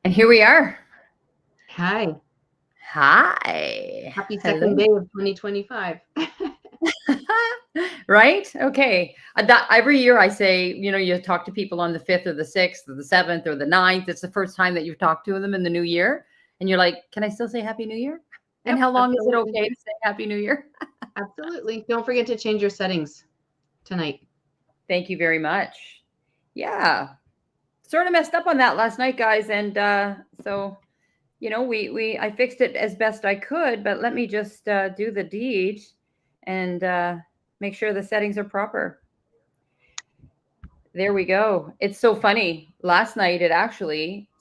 And here we are. Hi. Hi. Happy second Hello. day of 2025. Right? Okay. That every year I say, you talk to people on the 5th or the 6th or the 7th or the 9th. It's the first time that you've talked to them in the new year. And you're like, can I still say Happy New Year? And Yep, how long is it absolutely. okay to say Happy New Year? Absolutely. Don't forget to change your settings tonight. Thank you very much. Yeah. Sort of messed up on that last night, guys. And so I fixed it as best I could, but let me just do the deed and make sure the settings are proper. There we go. It's so funny. Last night it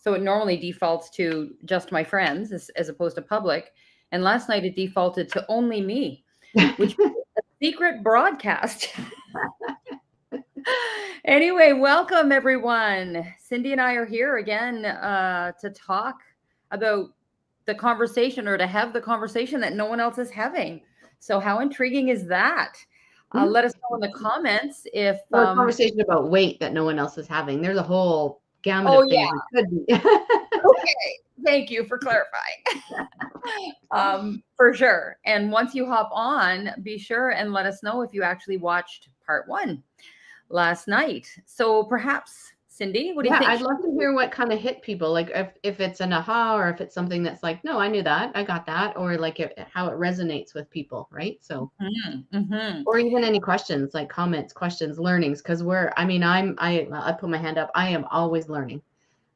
normally defaults to just my friends as opposed to public. And last night it defaulted to only me, which was a secret broadcast. Anyway, welcome everyone. Cindy and I are here again to talk about the conversation, or to have the conversation that no one else is having. So how intriguing is that? Let us know in the comments if Well, a conversation about weight that no one else is having. There's a whole gamut oh of things it could be. okay, thank you for clarifying. For sure. And once you hop on, be sure and let us know if you actually watched part 1 last night. So perhaps, Cindy, what do you Yeah, think? I'd love to hear what kind of hit people, like if it's an aha, or if it's something that's like, no, I knew that, I got that, or like how it resonates with people, right? So, Mm-hmm. or even any questions, like comments, questions, learnings, because I put my hand up. I am always learning.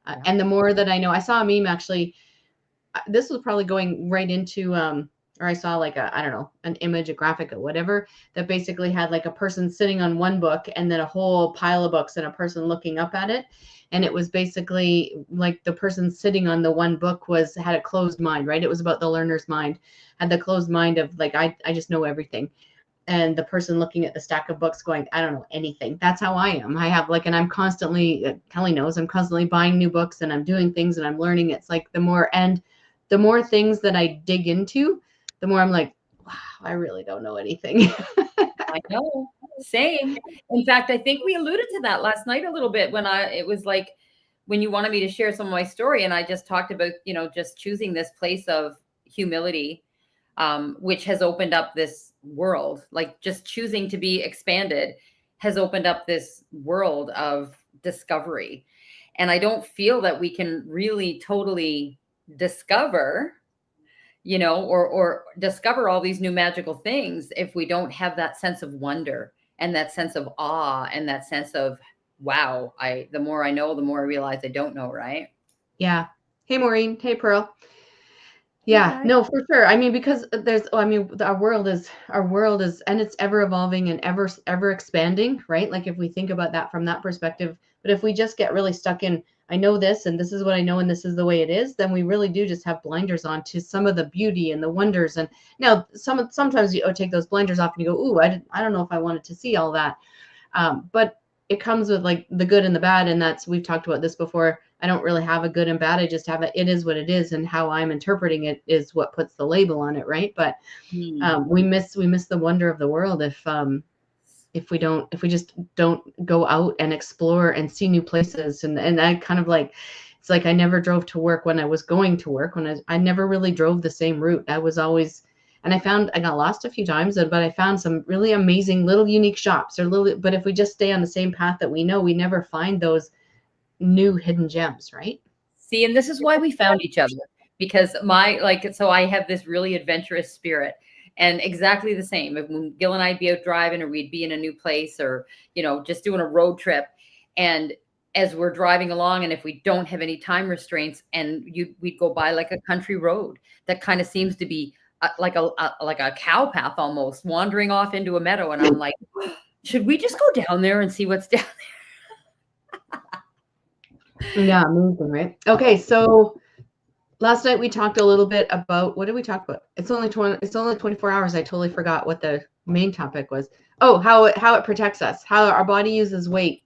Yeah. And the more that I know, I saw a meme actually. This was probably going right into, or I saw like I don't know, an image, a graphic, or whatever, that basically had like a person sitting on one book and then a whole pile of books and a person looking up at it. And it was basically like the person sitting on the one book had a closed mind, right? It was about the learner's mind, had the closed mind of like, I just know everything. And the person looking at the stack of books going, I don't know anything. That's how I am. I have like, and I'm constantly, Kelly knows, I'm constantly buying new books and I'm doing things and I'm learning. It's like the more things that I dig into, the more I'm like, wow, I really don't know anything. I know. Same. In fact, I think we alluded to that last night a little bit it was like when you wanted me to share some of my story, and I just talked about, just choosing this place of humility, which has opened up this world, like just choosing to be expanded has opened up this world of discovery. And I don't feel that we can really totally discover, or discover all these new magical things if we don't have that sense of wonder and that sense of awe and that sense of wow. The more I know, the more I realize I don't know, right? Yeah. Hey, Maureen. Hey, Pearl. Yeah, Hi. no, for sure. I mean, because our world is, and it's ever evolving and ever expanding, right? Like if we think about that from that perspective, but if we just get really stuck in, I know this and this is what I know and this is the way it is, then we really do just have blinders on to some of the beauty and the wonders. And now sometimes you take those blinders off and you go, ooh, I don't know if I wanted to see all that. But it comes with like the good and the bad. And we've talked about this before. I don't really have a good and bad. I just have it is what it is. And how I'm interpreting it is what puts the label on it. Right. But Hmm. we miss the wonder of the world if we just don't go out and explore and see new places. And I kind of like, it's like I never drove to work when I was going to work. I never really drove the same route. I was always, and I got lost a few times, but I found some really amazing little unique shops but if we just stay on the same path that we know, we never find those new hidden gems, right? See, and this is why we found each other, because so I have this really adventurous spirit, and exactly the same. If when Gil and I'd be out driving, or we'd be in a new place, or just doing a road trip, and as we're driving along, and if we don't have any time restraints, and we'd go by like a country road that kind of seems to be like a cow path almost, wandering off into a meadow, and I'm like, should we just go down there and see what's down Yeah, amazing, right? Okay, so last night we talked a little bit about, what did we talk about? It's only 24 hours. I totally forgot what the main topic was. Oh, how it protects us, how our body uses weight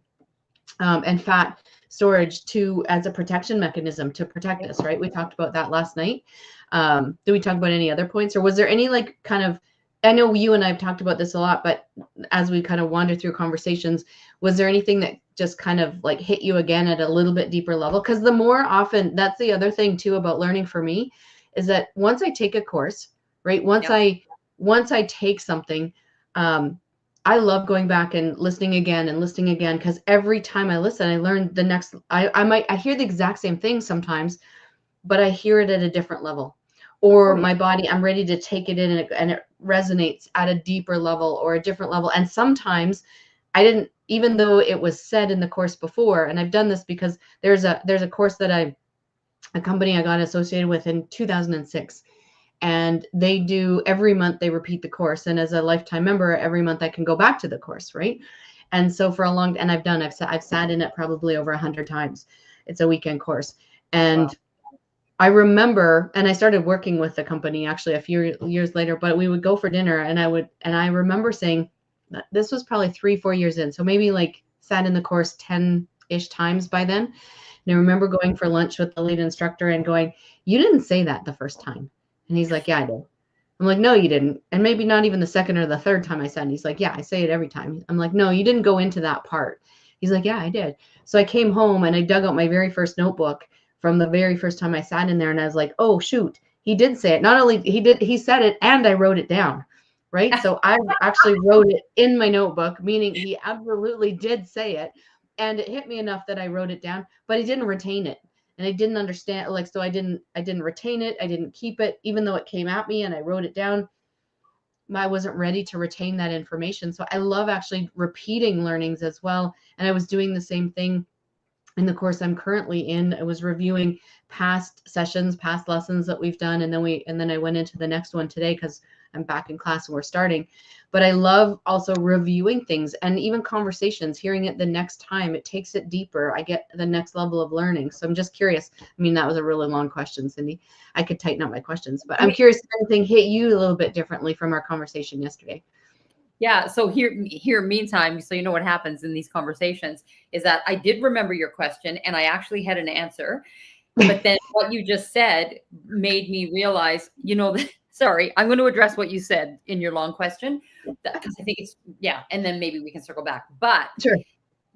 and fat storage as a protection mechanism to protect there? us, right? We talked about that last night. Did we talk about any other points, or was there any like kind of, I know you and I have talked about this a lot, but as we kind of wander through conversations, was there anything that just kind of like hit you again at a little bit deeper level. Because the more often, that's the other thing too about learning for me, is that once I take a course, right? Once I take something, I love going back and listening again because every time I listen, I learn the next. I hear the exact same thing sometimes, but I hear it at a different level. Or my body, I'm ready to take it in, and it resonates at a deeper level or a different level. And sometimes I didn't, even though it was said in the course before, and I've done this because there's a course that a company I got associated with in 2006. And they do every month, they repeat the course. And as a lifetime member, every month I can go back to the course, right? And so for a long, and I've sat in it probably over 100 times. It's a weekend course. And I remember, and I started working with the company actually a few years later, but we would go for dinner, and I remember saying, this was probably 3-4 years in. So maybe like sat in the course 10-ish times by then. And I remember going for lunch with the lead instructor and going, you didn't say that the first time. And he's like, yeah, I did. I'm like, no, you didn't. And maybe not even the second or the third time I said it. He's like, yeah, I say it every time. I'm like, no, you didn't go into that part. He's like, yeah, I did. So I came home and I dug out my very first notebook from the very first time I sat in there. And I was like, oh, shoot, he did say it. Not only he said it, and I wrote it down. Right. So I actually wrote it in my notebook, meaning he absolutely did say it. And it hit me enough that I wrote it down, but I didn't retain it. And I didn't understand, like, so I didn't retain it. I didn't keep it, even though it came at me and I wrote it down. I wasn't ready to retain that information. So I love actually repeating learnings as well. And I was doing the same thing in the course I'm currently in. I was reviewing past sessions, past lessons that we've done. And then I went into the next one today because I'm back in class and we're starting. But I love also reviewing things and even conversations, hearing it the next time. It takes it deeper. I get the next level of learning. So I'm just curious. I mean, that was a really long question, Cindy. I could tighten up my questions, but I'm curious if anything hit you a little bit differently from our conversation yesterday. Yeah. So here, meantime, so you know what happens in these conversations is that I did remember your question and I actually had an answer. But then what you just said made me realize, sorry, I'm going to address what you said in your long question because I think it's, and then maybe we can circle back. But sure.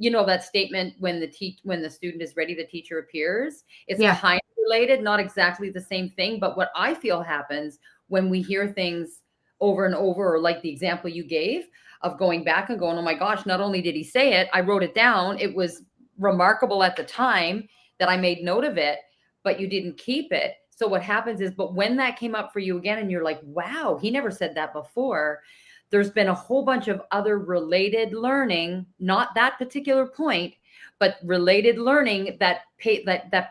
That statement, when the student is ready, the teacher appears, it's kind of related, not exactly the same thing. But what I feel happens when we hear things over and over, or like the example you gave of going back and going, oh my gosh, not only did he say it, I wrote it down. It was remarkable at the time that I made note of it, but you didn't keep it. So what happens is, but when that came up for you again, and you're like, wow, he never said that before. There's been a whole bunch of other related learning, not that particular point, but related learning that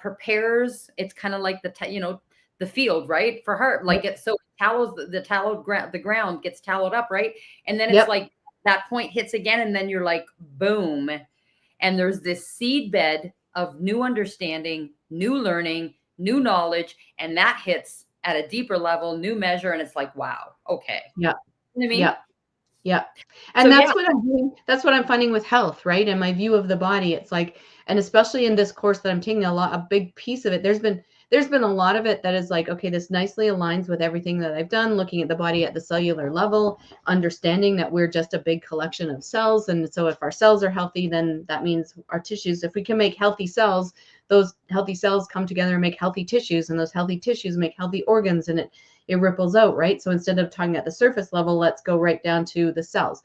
prepares. It's kind of like the field, right? For her, like it's so the ground gets tallowed up, right? And then it's like that point hits again, and then you're like, boom. And there's this seed bed of new understanding, new learning, new knowledge, and that hits at a deeper level, new measure, and it's like, wow, okay. Yeah. You know what I mean? Yeah. Yeah. And so, that's what I'm doing. That's what I'm finding with health, right? And my view of the body. It's like, and especially in this course that I'm taking, a big piece of it, there's been a lot of it that is like, okay, this nicely aligns with everything that I've done, looking at the body at the cellular level, understanding that we're just a big collection of cells. And so if our cells are healthy, then that means our tissues, if we can make healthy cells, those healthy cells come together and make healthy tissues, and those healthy tissues make healthy organs, and it ripples out, right? So instead of talking at the surface level, let's go right down to the cells.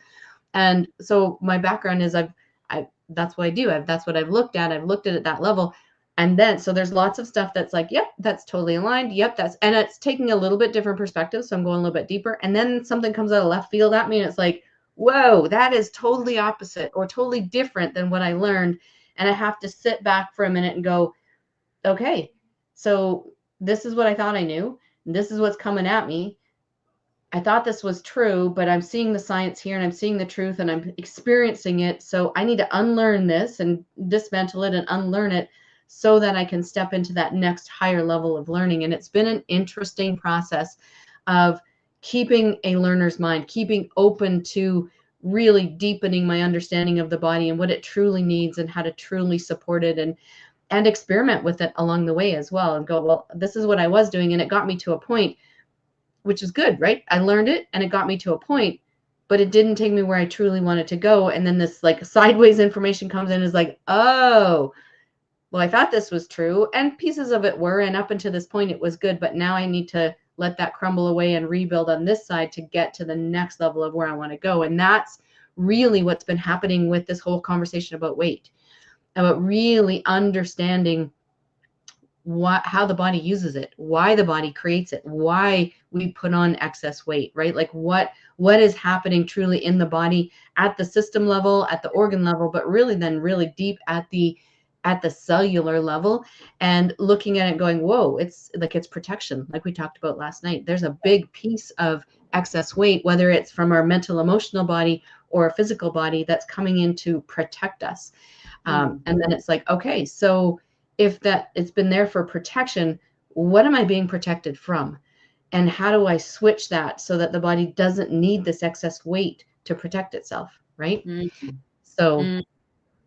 And so my background is that's what I do. That's what I've looked at. I've looked at it at that level. And then, so there's lots of stuff that's like, yep, that's totally aligned. Yep, and it's taking a little bit different perspective. So I'm going a little bit deeper. And then something comes out of left field at me, and it's like, whoa, that is totally opposite or totally different than what I learned. And I have to sit back for a minute and go, okay, so this is what I thought I knew. This is what's coming at me. I thought this was true, but I'm seeing the science here, and I'm seeing the truth, and I'm experiencing it. So I need to unlearn this and dismantle it and unlearn it so that I can step into that next higher level of learning. And it's been an interesting process of keeping a learner's mind, keeping open to really deepening my understanding of the body and what it truly needs and how to truly support it, and experiment with it along the way as well, and go, well, this is what I was doing. And it got me to a point, which is good, right? I learned it and it got me to a point, but it didn't take me where I truly wanted to go. And then this like sideways information comes in, is like, oh, well, I thought this was true, and pieces of it were, and up until this point it was good, but now I need to let that crumble away and rebuild on this side to get to the next level of where I want to go. And that's really what's been happening with this whole conversation about weight, about really understanding how the body uses it, why the body creates it, why we put on excess weight, right? Like what is happening truly in the body at the system level, at the organ level, but really then really deep at the cellular level, and looking at it going, whoa, it's like, it's protection. Like we talked about last night, there's a big piece of excess weight, whether it's from our mental, emotional body or a physical body, that's coming in to protect us. And then it's like, okay, so if that it's been there for protection, what am I being protected from? And how do I switch that so that the body doesn't need this excess weight to protect itself, right? So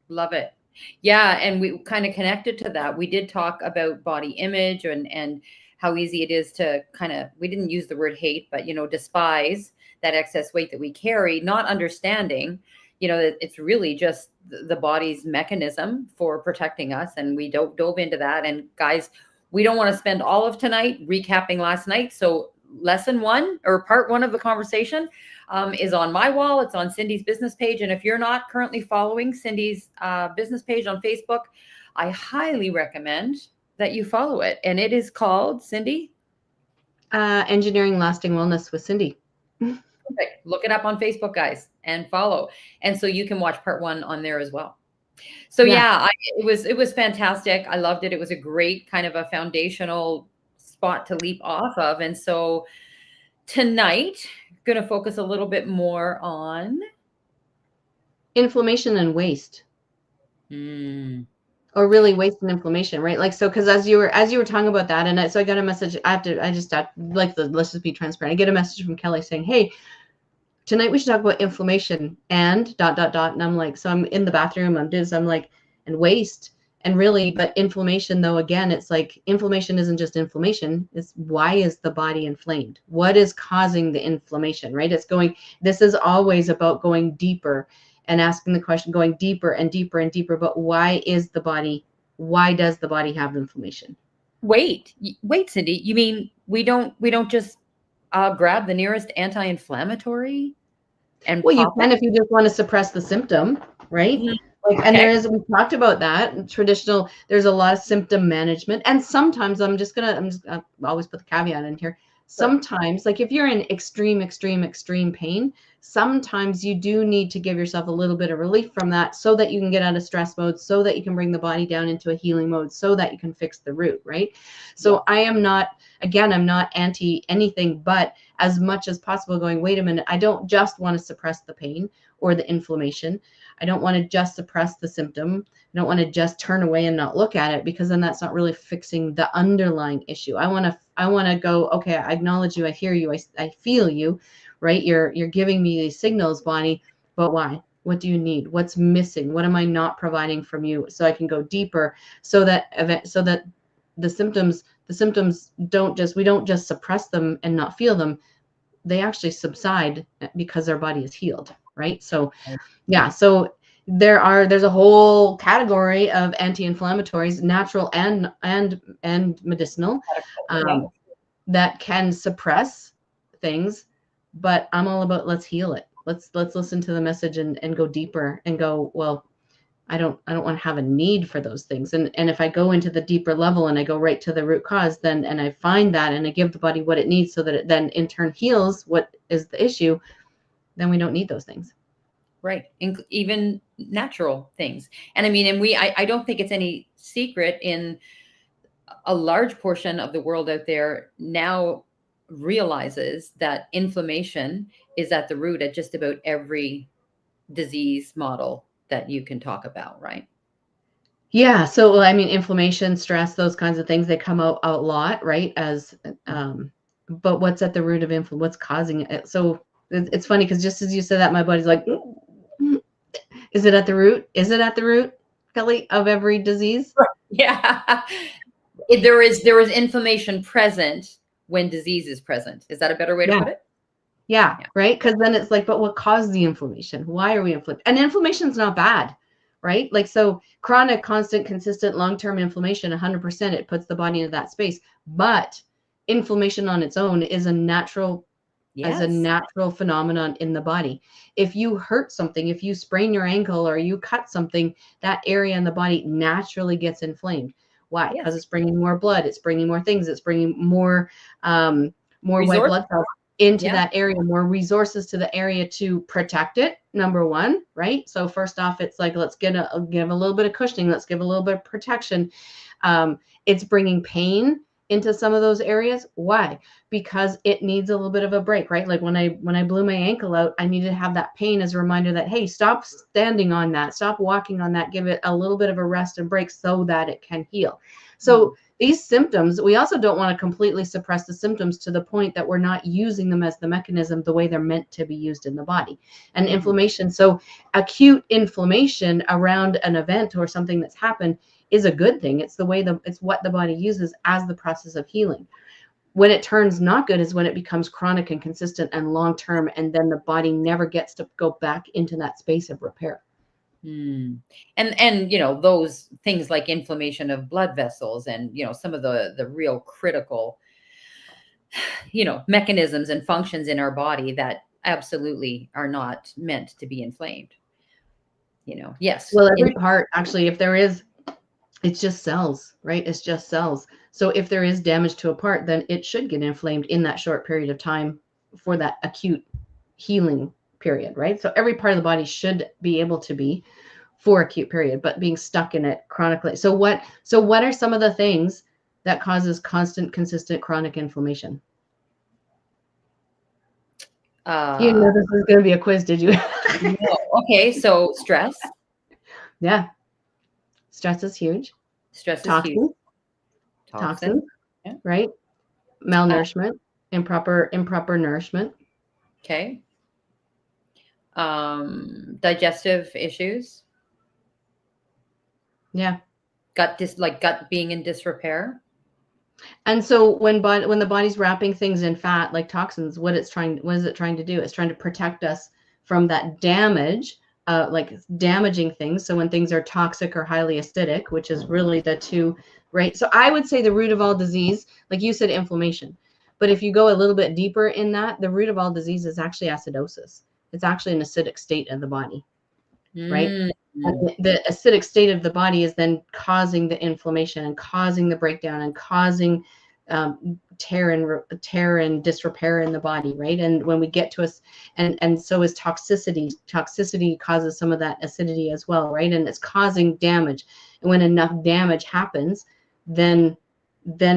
love it. Yeah, and we kind of connected to that. We did talk about body image and how easy it is to kind of, we didn't use the word hate, but despise that excess weight that we carry, not understanding that it's really just the body's mechanism for protecting us. And we dove into that. And guys, we don't want to spend all of tonight recapping last night. So lesson 1 or part 1 of the conversation is on my wall. It's on Cindy's business page. And if you're not currently following Cindy's business page on Facebook, I highly recommend that you follow it. And it is called, Cindy? Engineering Lasting Wellness with Cindy. Perfect. Look it up on Facebook, guys, and follow. And so you can watch part 1 on there as well. So it was fantastic. I loved it. It was a great kind of a foundational spot to leap off of. And so tonight, going to focus a little bit more on inflammation and waste. Or really waste and inflammation, right? Like, so, because as you were talking about that, and so I got a message. Let's just be transparent. I get a message from Kelly saying, "Hey, tonight we should talk about inflammation and ... And I'm like, so I'm in the bathroom. I'm like, and waste, and really, but inflammation though. Again, it's like inflammation isn't just inflammation. It's why is the body inflamed? What is causing the inflammation? Right? This is always about going deeper and asking the question, going deeper and deeper and deeper. But why does the body have inflammation? Wait, Cindy, you mean we don't just grab the nearest anti-inflammatory and you can if you just want to suppress the symptom, right? Like, and we talked about that there's a lot of symptom management, and sometimes I'll always put the caveat in here. Sometimes, like if you're in extreme pain, sometimes you do need to give yourself a little bit of relief from that so that you can get out of stress mode, so that you can bring the body down into a healing mode, so that you can fix the root, right? So I'm not anti anything, but as much as possible going, wait a minute, I don't just want to suppress the pain or the inflammation. I don't want to just suppress the symptom. I don't want to just turn away and not look at it, because then that's not really fixing the underlying issue. I want to go, okay, I acknowledge you, I hear you, I feel you, right? You're giving me these signals, Bonnie, but why? What do you need? What's missing? What am I not providing from you? So I can go deeper, so that the symptoms we don't just suppress them and not feel them. They actually subside because our body is healed, right? So so there's a whole category of anti-inflammatories, natural and medicinal, that can suppress things, but I'm all about, let's heal it. Let's listen to the message and go deeper and go, well, I don't want to have a need for those things. And if I go into the deeper level and I go right to the root cause, then, and I find that, and I give the body what it needs so that it then in turn heals what is the issue, then we don't need those things. Right. Even natural things. And I mean, I don't think it's any secret, in a large portion of the world out there now realizes that inflammation is at the root at just about every disease model that you can talk about, right? Yeah. So, I mean, inflammation, stress, those kinds of things, they come out a lot, right? But what's at the root of inflammation? What's causing it? So it's funny, because just as you said that, my body's like, is it at the root? Is it at the root, Kelly, of every disease? Yeah. There is inflammation present when disease is present. Is that a better way to put it? Yeah, Yeah. right. Because then it's like, but what caused the inflammation? Why are we inflamed? And inflammation is not bad, right? Like, so chronic, constant, consistent, long-term inflammation, 100%, it puts the body into that space. But inflammation on its own is a natural as a Yes. natural phenomenon in the body. If you hurt something, if you sprain your ankle or you cut something, that area in the body naturally gets inflamed. Why? Because Yes. it's bringing more blood, it's bringing more things, it's bringing more white Resort. blood cells into Yeah. that area, more resources to the area to protect it. Number one, right? So first off, it's like, let's give a little bit of cushioning, let's give a little bit of protection. It's bringing pain into some of those areas. Why? Because it needs a little bit of a break, right? Like when I blew my ankle out, I needed to have that pain as a reminder that, hey, stop standing on that, stop walking on that, give it a little bit of a rest and break so that it can heal. So these symptoms, we also don't want to completely suppress the symptoms to the point that we're not using them as the mechanism the way they're meant to be used in the body. And inflammation, so acute inflammation around an event or something that's happened is a good thing. It's it's what the body uses as the process of healing. When it turns not good is when it becomes chronic and consistent and long-term, and then the body never gets to go back into that space of repair. And those things like inflammation of blood vessels and some of the real critical mechanisms and functions in our body that absolutely are not meant to be inflamed. Yes. Well, every part, actually, if there is, it's just cells, right? It's just cells. So if there is damage to a part, then it should get inflamed in that short period of time for that acute healing period, right? So every part of the body should be able to be for acute period, but being stuck in it chronically. So what are some of the things that causes constant, consistent chronic inflammation? You uh know this is going to be a quiz, did you? no. Okay, so Yeah. Stress is huge. stress is huge. Toxins, Toxin. toxins, Yeah. right? Malnourishment, improper nourishment. Okay. Digestive issues. Yeah. Gut being in disrepair. And so when the body's wrapping things in fat like toxins, what is it trying to do? It's trying to protect us from that damage, like damaging things. So when things are toxic or highly acidic, which is really the two, right? So I would say the root of all disease, like you said, inflammation. But if you go a little bit deeper in that, the root of all disease is actually acidosis. It's actually an acidic state of the body, right? Mm. And the acidic state of the body is then causing the inflammation and causing the breakdown and causing tear and disrepair in the body, right? And when we get to us, and so is toxicity. Toxicity causes some of that acidity as well, right? And it's causing damage. And when enough damage happens, then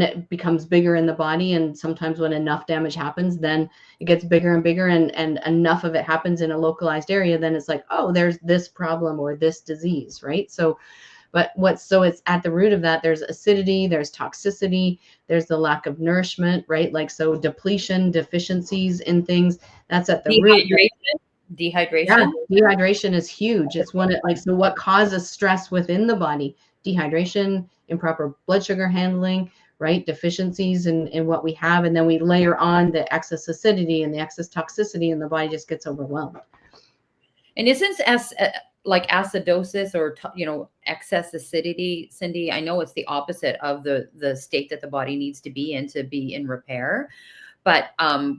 it becomes bigger in the body. And sometimes when enough damage happens, then it gets bigger and bigger, and enough of it happens in a localized area, then it's like, oh, there's this problem or this disease, right? So it's at the root of that, there's acidity, there's toxicity, there's the lack of nourishment, right? Like, so depletion, deficiencies in things, that's at the root. Yeah, Dehydration. dehydration is huge. It's so what causes stress within the body? Dehydration, improper blood sugar handling, right? Deficiencies in what we have. And then we layer on the excess acidity and the excess toxicity, and the body just gets overwhelmed. And isn't like acidosis or excess acidity, Cindy? I know it's the opposite of the state that the body needs to be in repair. But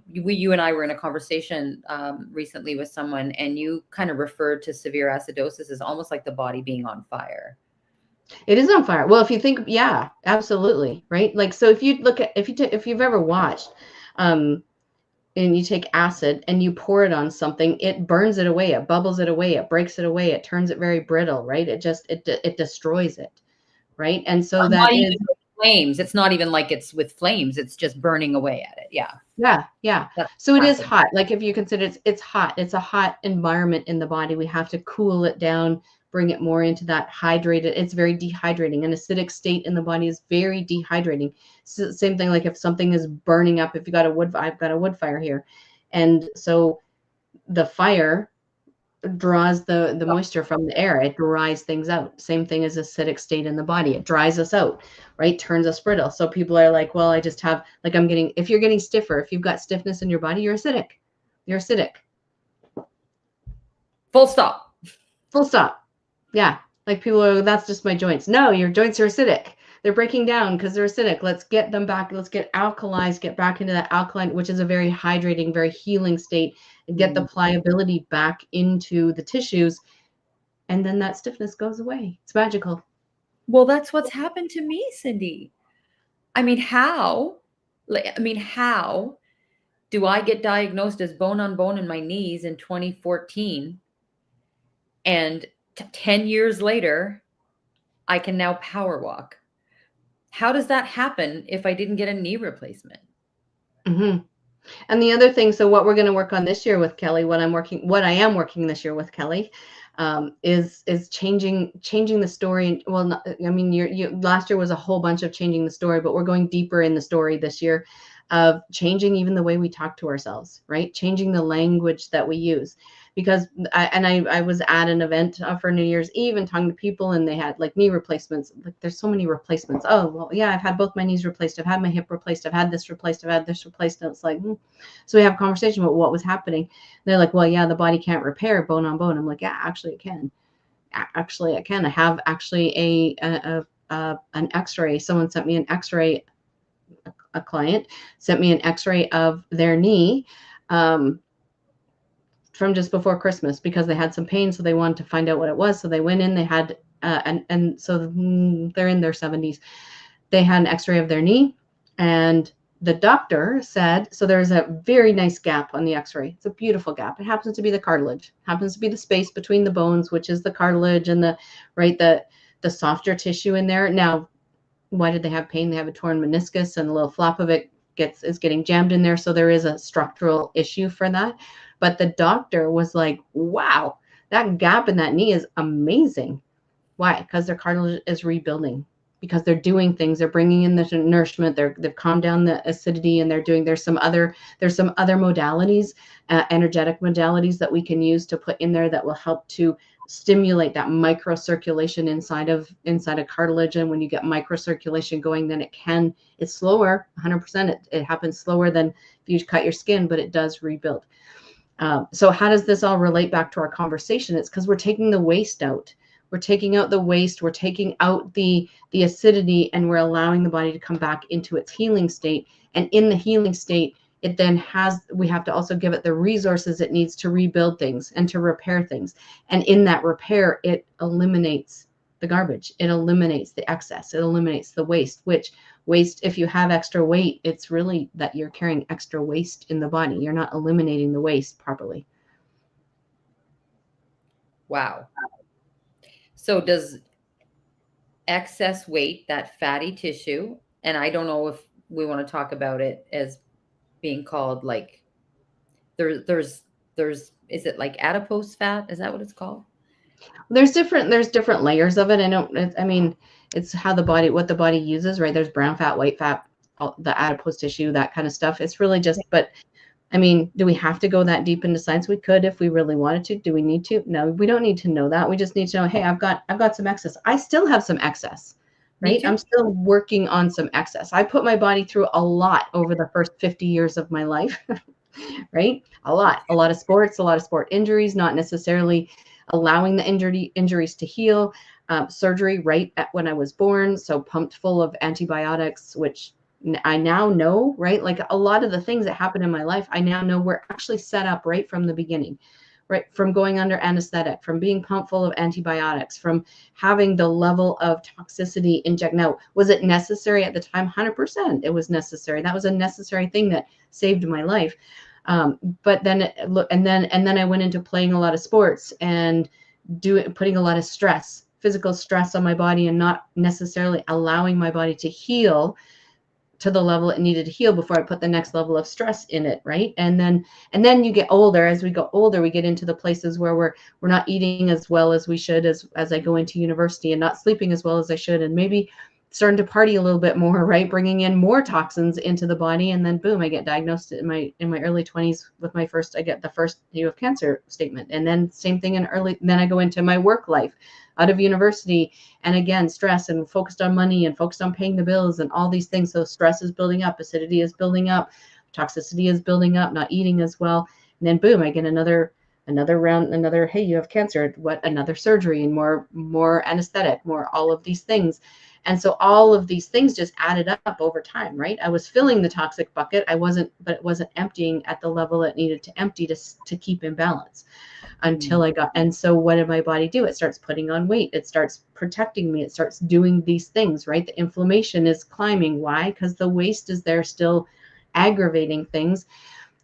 you and I were in a conversation recently with someone, and you kind of referred to severe acidosis as almost like the body being on fire. It is on fire. Well, if you think, yeah, absolutely, right? Like, so if you look at if you've ever watched, and you take acid and you pour it on something, it burns it away, it bubbles it away, it breaks it away, it turns it very brittle, right? It destroys it, right? And so Not that even is with flames. It's not even like it's with flames. It's just burning away at it. Yeah. yeah. That's So it is acid. hot. Like, if you consider it's hot, it's a hot environment in the body. We have to cool it down, bring it more into that hydrated. It's very dehydrating. An acidic state in the body is very dehydrating. So same thing, like if something is burning up, if you got I've got a wood fire here. And so the fire draws the moisture from the air. It dries things out. Same thing as acidic state in the body. It dries us out, right? Turns us brittle. So people are like, well, I just have, like, if you're getting stiffer, if you've got stiffness in your body, you're acidic. you're acidic. Full stop. Full stop. Yeah. Like people are, that's just my joints. No, your joints are acidic. They're breaking down because they're acidic. Let's get them back. Let's get alkalized, get back into that alkaline, which is a very hydrating, very healing state, and get the pliability back into the tissues. And then that stiffness goes away. It's magical. Well, that's what's happened to me, Cindy. I mean, how? How do I get diagnosed as bone on bone in my knees in 2014? And 10 years later, I can now power walk. How does that happen if I didn't get a knee replacement? Mm-hmm. And the other thing, so what we're going to work on this year with Kelly, what I am working this year with Kelly, is changing the story. Well, not, I mean, last year was a whole bunch of changing the story, but we're going deeper in the story this year of changing even the way we talk to ourselves, right? Changing the language that we use. Because I was at an event for New Year's Eve and talking to people, and they had like knee replacements. Like, there's so many replacements. Oh, well, yeah, I've had both my knees replaced. I've had my hip replaced. I've had this replaced. I've had this replaced. And it's like, So we have a conversation about what was happening. They're like, well, yeah, the body can't repair bone on bone. I'm like, yeah, actually it can. Actually, it can. I have actually an X-ray. Someone sent me an X-ray. A client sent me an X-ray of their knee. From just before Christmas, because they had some pain, so they wanted to find out what it was. So they went in, they had and so they're in their 70s. They had an X-ray of their knee, and the doctor said, so there's a very nice gap on the X-ray. It's a beautiful gap. It happens to be the cartilage, happens to be the space between the bones, which is the cartilage and the softer tissue in there. Now, why did they have pain? They have a torn meniscus, and a little flap of it is getting jammed in there. So there is a structural issue for that. But the doctor was like, wow, that gap in that knee is amazing. Why? Because their cartilage is rebuilding, because they're doing things. They're bringing in the nourishment. They've calmed down the acidity, and there's some other modalities, energetic modalities that we can use to put in there that will help to stimulate that microcirculation inside of cartilage. And when you get microcirculation going, then it's slower, 100%. It happens slower than if you cut your skin, but it does rebuild. So how does this all relate back to our conversation? It's because we're taking the waste out. We're taking out the waste. We're taking out the acidity, and we're allowing the body to come back into its healing state. And in the healing state, we have to also give it the resources it needs to rebuild things and to repair things. And in that repair, it eliminates the garbage. It eliminates the excess. It eliminates the waste, if you have extra weight, it's really that you're carrying extra waste in the body. You're not eliminating the waste properly. Wow. So does excess weight, that fatty tissue, and I don't know if we want to talk about it as being called like there's is it like adipose fat? Is that what it's called? There's different layers of it. I mean, it's what the body uses, right? There's brown fat, white fat, the adipose tissue, that kind of stuff. It's really just, but I mean, do we have to go that deep into science? We could if we really wanted to. Do we need to? No, we don't need to know that. We just need to know, hey, I've got some excess. I still have some excess, right? I'm still working on some excess. I put my body through a lot over the first 50 years of my life, right? A lot of sports, a lot of sport injuries, not necessarily allowing the injuries to heal, surgery right when I was born. So pumped full of antibiotics, which I now know, right? Like a lot of the things that happened in my life, I now know were actually set up right from the beginning, right? From going under anesthetic, from being pumped full of antibiotics, from having the level of toxicity inject. Now, was it necessary at the time? 100%. It was necessary. That was a necessary thing that saved my life. But then and then I went into playing a lot of sports and putting a lot of physical stress on my body, and not necessarily allowing my body to heal to the level it needed to heal before I put the next level of stress in it, right? And then you get older. As we go older, we get into the places where we're not eating as well as we should, as I go into university, and not sleeping as well as I should, and maybe starting to party a little bit more, right? Bringing in more toxins into the body, and then boom, I get diagnosed in my early 20s with I get the first you have cancer statement, and then same thing then I go into my work life out of university, and again, stress, and focused on money and focused on paying the bills and all these things. So stress is building up, acidity is building up, toxicity is building up, not eating as well. And then boom, I get another round, hey, you have cancer, another surgery, and more anesthetic, more all of these things. And so all of these things just added up over time, right? I was filling the toxic bucket. But it wasn't emptying at the level it needed to empty to keep in balance until and so what did my body do? It starts putting on weight. It starts protecting me. It starts doing these things, right? The inflammation is climbing. Why? Because the waste is there still aggravating things.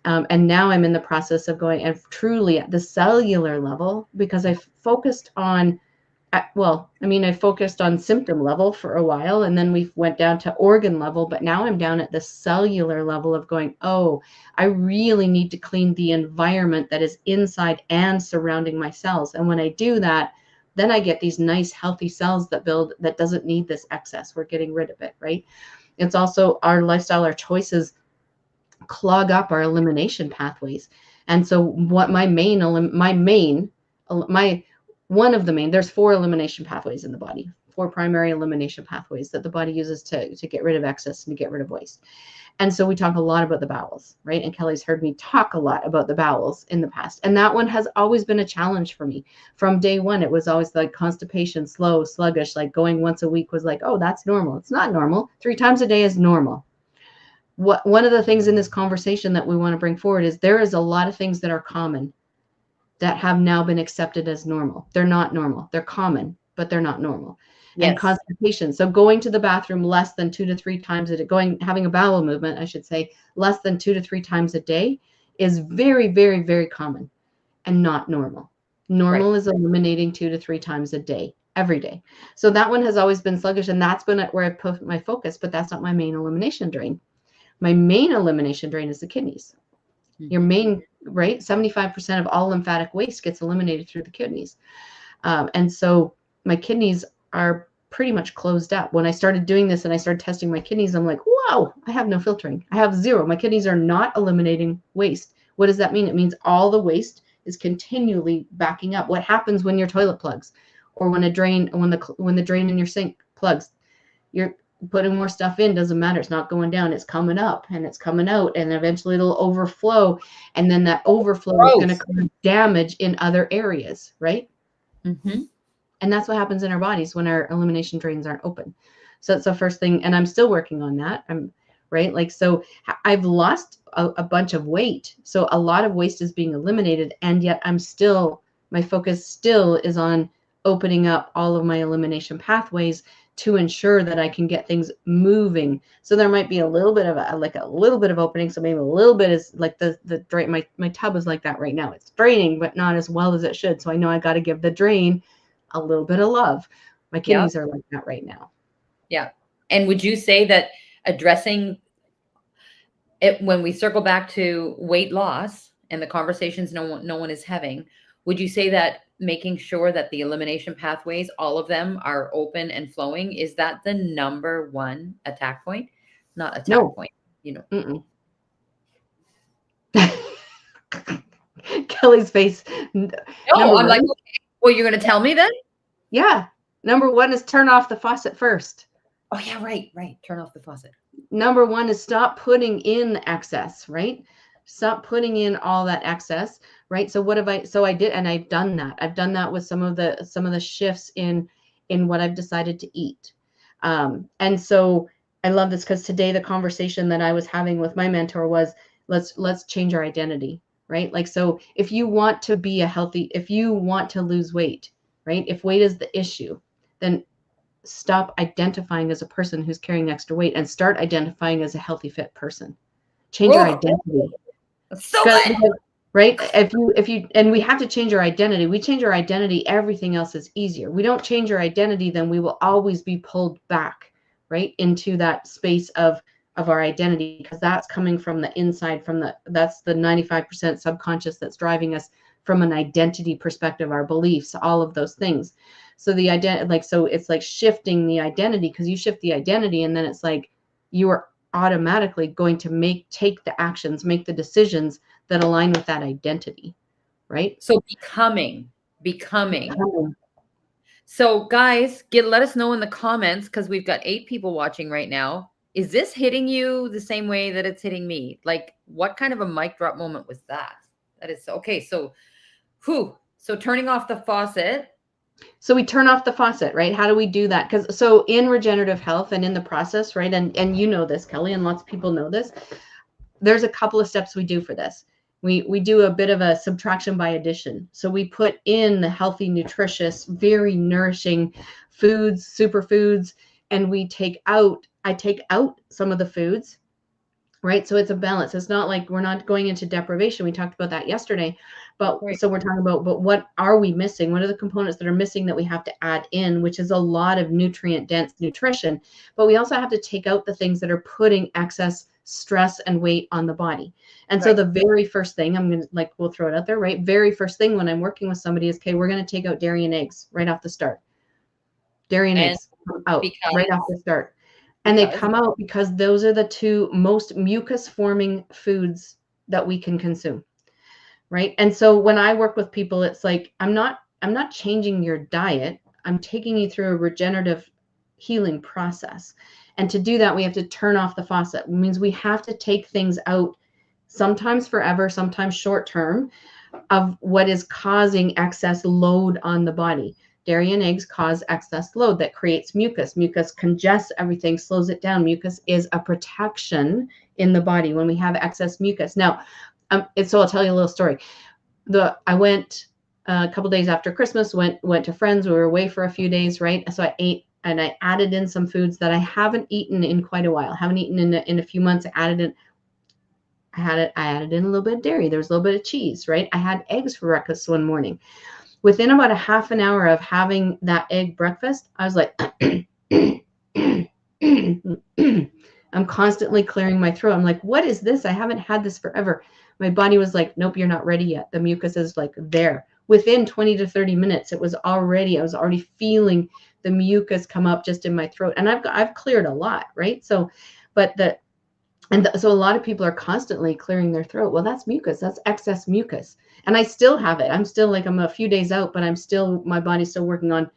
And now I'm in the process of going and truly at the cellular level, because I focused on I focused on symptom level for a while, and then we went down to organ level, but now I'm down at the cellular level of going, oh, I really need to clean the environment that is inside and surrounding my cells. And when I do that, then I get these nice, healthy cells that build, that doesn't need this excess. We're getting rid of it, right? It's also our lifestyle, our choices clog up our elimination pathways. And so what there's 4 elimination pathways in the body, 4 primary elimination pathways that the body uses to get rid of excess and to get rid of waste. And so we talk a lot about the bowels, right? And Kelly's heard me talk a lot about the bowels in the past. And that one has always been a challenge for me. From day one, it was always like constipation, slow, sluggish, like going once a week was like, oh, that's normal. It's not normal. 3 times a day is normal. One of the things in this conversation that we want to bring forward is there is a lot of things that are common that have now been accepted as normal. They're not normal. They're common, but they're not normal. Yes. And constipation. So going to the bathroom less than 2 to 3 times a day, having a bowel movement, I should say, less than 2 to 3 times a day is very, very, very common and not normal. Normal is eliminating 2 to 3 times a day, every day. So that one has always been sluggish, and that's been where I put my focus, but that's not my main elimination drain. My main elimination drain is the kidneys. Your main, right? 75% of all lymphatic waste gets eliminated through the kidneys. And so my kidneys are pretty much closed up. When I started doing this and I started testing my kidneys, I'm like, whoa, I have no filtering. I have 0. My kidneys are not eliminating waste. What does that mean? It means all the waste is continually backing up. What happens when your toilet plugs, or when the drain in your sink plugs? You're putting more stuff in, doesn't matter. It's not going down. It's coming up and it's coming out, and eventually it'll overflow. And then that overflow is going to cause damage in other areas, right? Mm-hmm. And that's what happens in our bodies when our elimination drains aren't open. So that's the first thing. And I'm still working on that. So I've lost a bunch of weight. So a lot of waste is being eliminated. And yet my focus still is on opening up all of my elimination pathways to ensure that I can get things moving. So there might be a little bit of opening. So maybe a little bit is like the drain. My tub is like that right now. It's draining, but not as well as it should. So I know I got to give the drain a little bit of love. My kidneys are like that right now. Yeah. And would you say that addressing it, when we circle back to weight loss and the conversations no one is having, would you say that making sure that the elimination pathways, all of them, are open and flowing, is that the number one attack point? Not attack point, Kelly's face. No, I'm like, okay, well, you're going to tell me then? Yeah. Number 1 is turn off the faucet first. Oh yeah, right. Turn off the faucet. Number 1 is stop putting in excess, right? Stop putting in all that excess, right? So I did, and I've done that. I've done that with some of the shifts in what I've decided to eat. And so I love this, because today the conversation that I was having with my mentor was, let's change our identity, right? Like, so if you want to lose weight, right? If weight is the issue, then stop identifying as a person who's carrying extra weight and start identifying as a healthy, fit person. Change your identity. So good. Right? If you and we have to change our identity. We change our identity, everything else is easier. We don't change our identity, then we will always be pulled back, right, into that space of our identity, because that's coming from the inside, that's the 95% subconscious that's driving us from an identity perspective, our beliefs, all of those things. So the identity, so it's like shifting the identity, because you shift the identity, and then it's like you are automatically going to take the actions, make the decisions that align with that identity, right? So becoming. So guys, let us know in the comments, because we've got 8 people watching right now. Is this hitting you the same way that it's hitting me? Like, what kind of a mic drop moment was that? That is okay. So, so turning off the faucet. So we turn off the faucet, right? How do we do that? Because so in regenerative health and in the process, right? And you know this, Kelly, and lots of people know this. There's a couple of steps we do for this. We do a bit of a subtraction by addition. So we put in the healthy, nutritious, very nourishing foods, superfoods, and I take out some of the foods, right? So it's a balance. It's not like we're not going into deprivation. We talked about that yesterday. But Right. so we're talking about, but what are we missing? What are the components that are missing that we have to add in, which is a lot of nutrient dense nutrition. But we also have to take out the things that are putting excess stress and weight on the body. And so Right. the very first thing I'm going to we'll throw it out there, right? Very first thing when I'm working with somebody is, okay, we're going to take out dairy and eggs right off the start. Dairy and And eggs come out right off because the start. And they come out because those are the two most mucus forming foods that we can consume. Right. And so when I work with people, it's like, I'm not changing your diet. I'm taking you through a regenerative healing process. And to do that, we have to turn off the faucet. It means we have to take things out, sometimes forever, sometimes short term, of what is causing excess load on the body. Dairy and eggs cause excess load that creates mucus. Mucus congests everything, slows it down. Mucus is a protection in the body when we have excess mucus. Now, so I'll tell you a little story. I went a couple days after Christmas, went to friends. We were away for a few days, right? So I ate and I added in some foods that I haven't eaten in quite a while. Haven't eaten in a few months. I added in a little bit of dairy. There was a little bit of cheese, right? I had eggs for breakfast one morning. Within about a half an hour of having that egg breakfast, I was like, I'm constantly clearing my throat. I'm like, what is this? I haven't had this forever. My body was like, nope, you're not ready yet. The mucus is like there. Within 20 to 30 minutes, I was already feeling the mucus come up just in my throat. And I've cleared a lot, right? So, so a lot of people are constantly clearing their throat. Well, that's mucus. That's excess mucus. And I still have it. I'm still like, I'm a few days out, but my body's still working on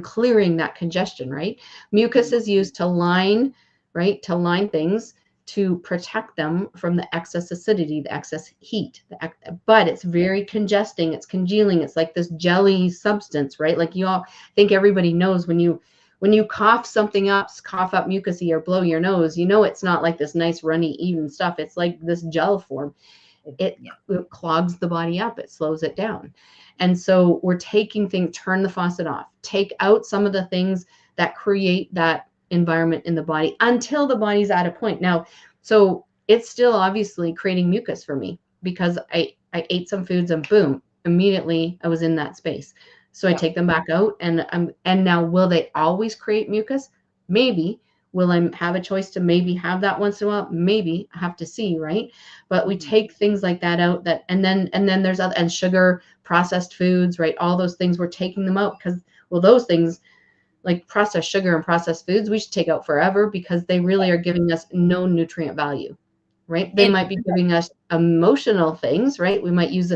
clearing that congestion, right? Mucus is used to line, right? To line things to protect them from the excess acidity, the excess heat. But it's very congesting. It's congealing. It's like this jelly substance, right? Like you all think everybody knows when you cough something up, cough up mucusy or blow your nose, it's not like this nice runny even stuff. It's like this gel form. It clogs the body up. It slows it down. And so we're taking things, turn the faucet off, take out some of the things that create that environment in the body until the body's at a point. Now, so it's still obviously creating mucus for me because I ate some foods and boom, immediately I was in that space. So I take them back out and now will they always create mucus? Maybe. Will I have a choice to maybe have that once in a while? Maybe. I have to see, right? But we take things like that out and then there's other, and sugar, processed foods, right? All those things, we're taking them out because, well, those things like processed sugar and processed foods, we should take out forever because they really are giving us no nutrient value, right? They might be giving us emotional things, right? We might use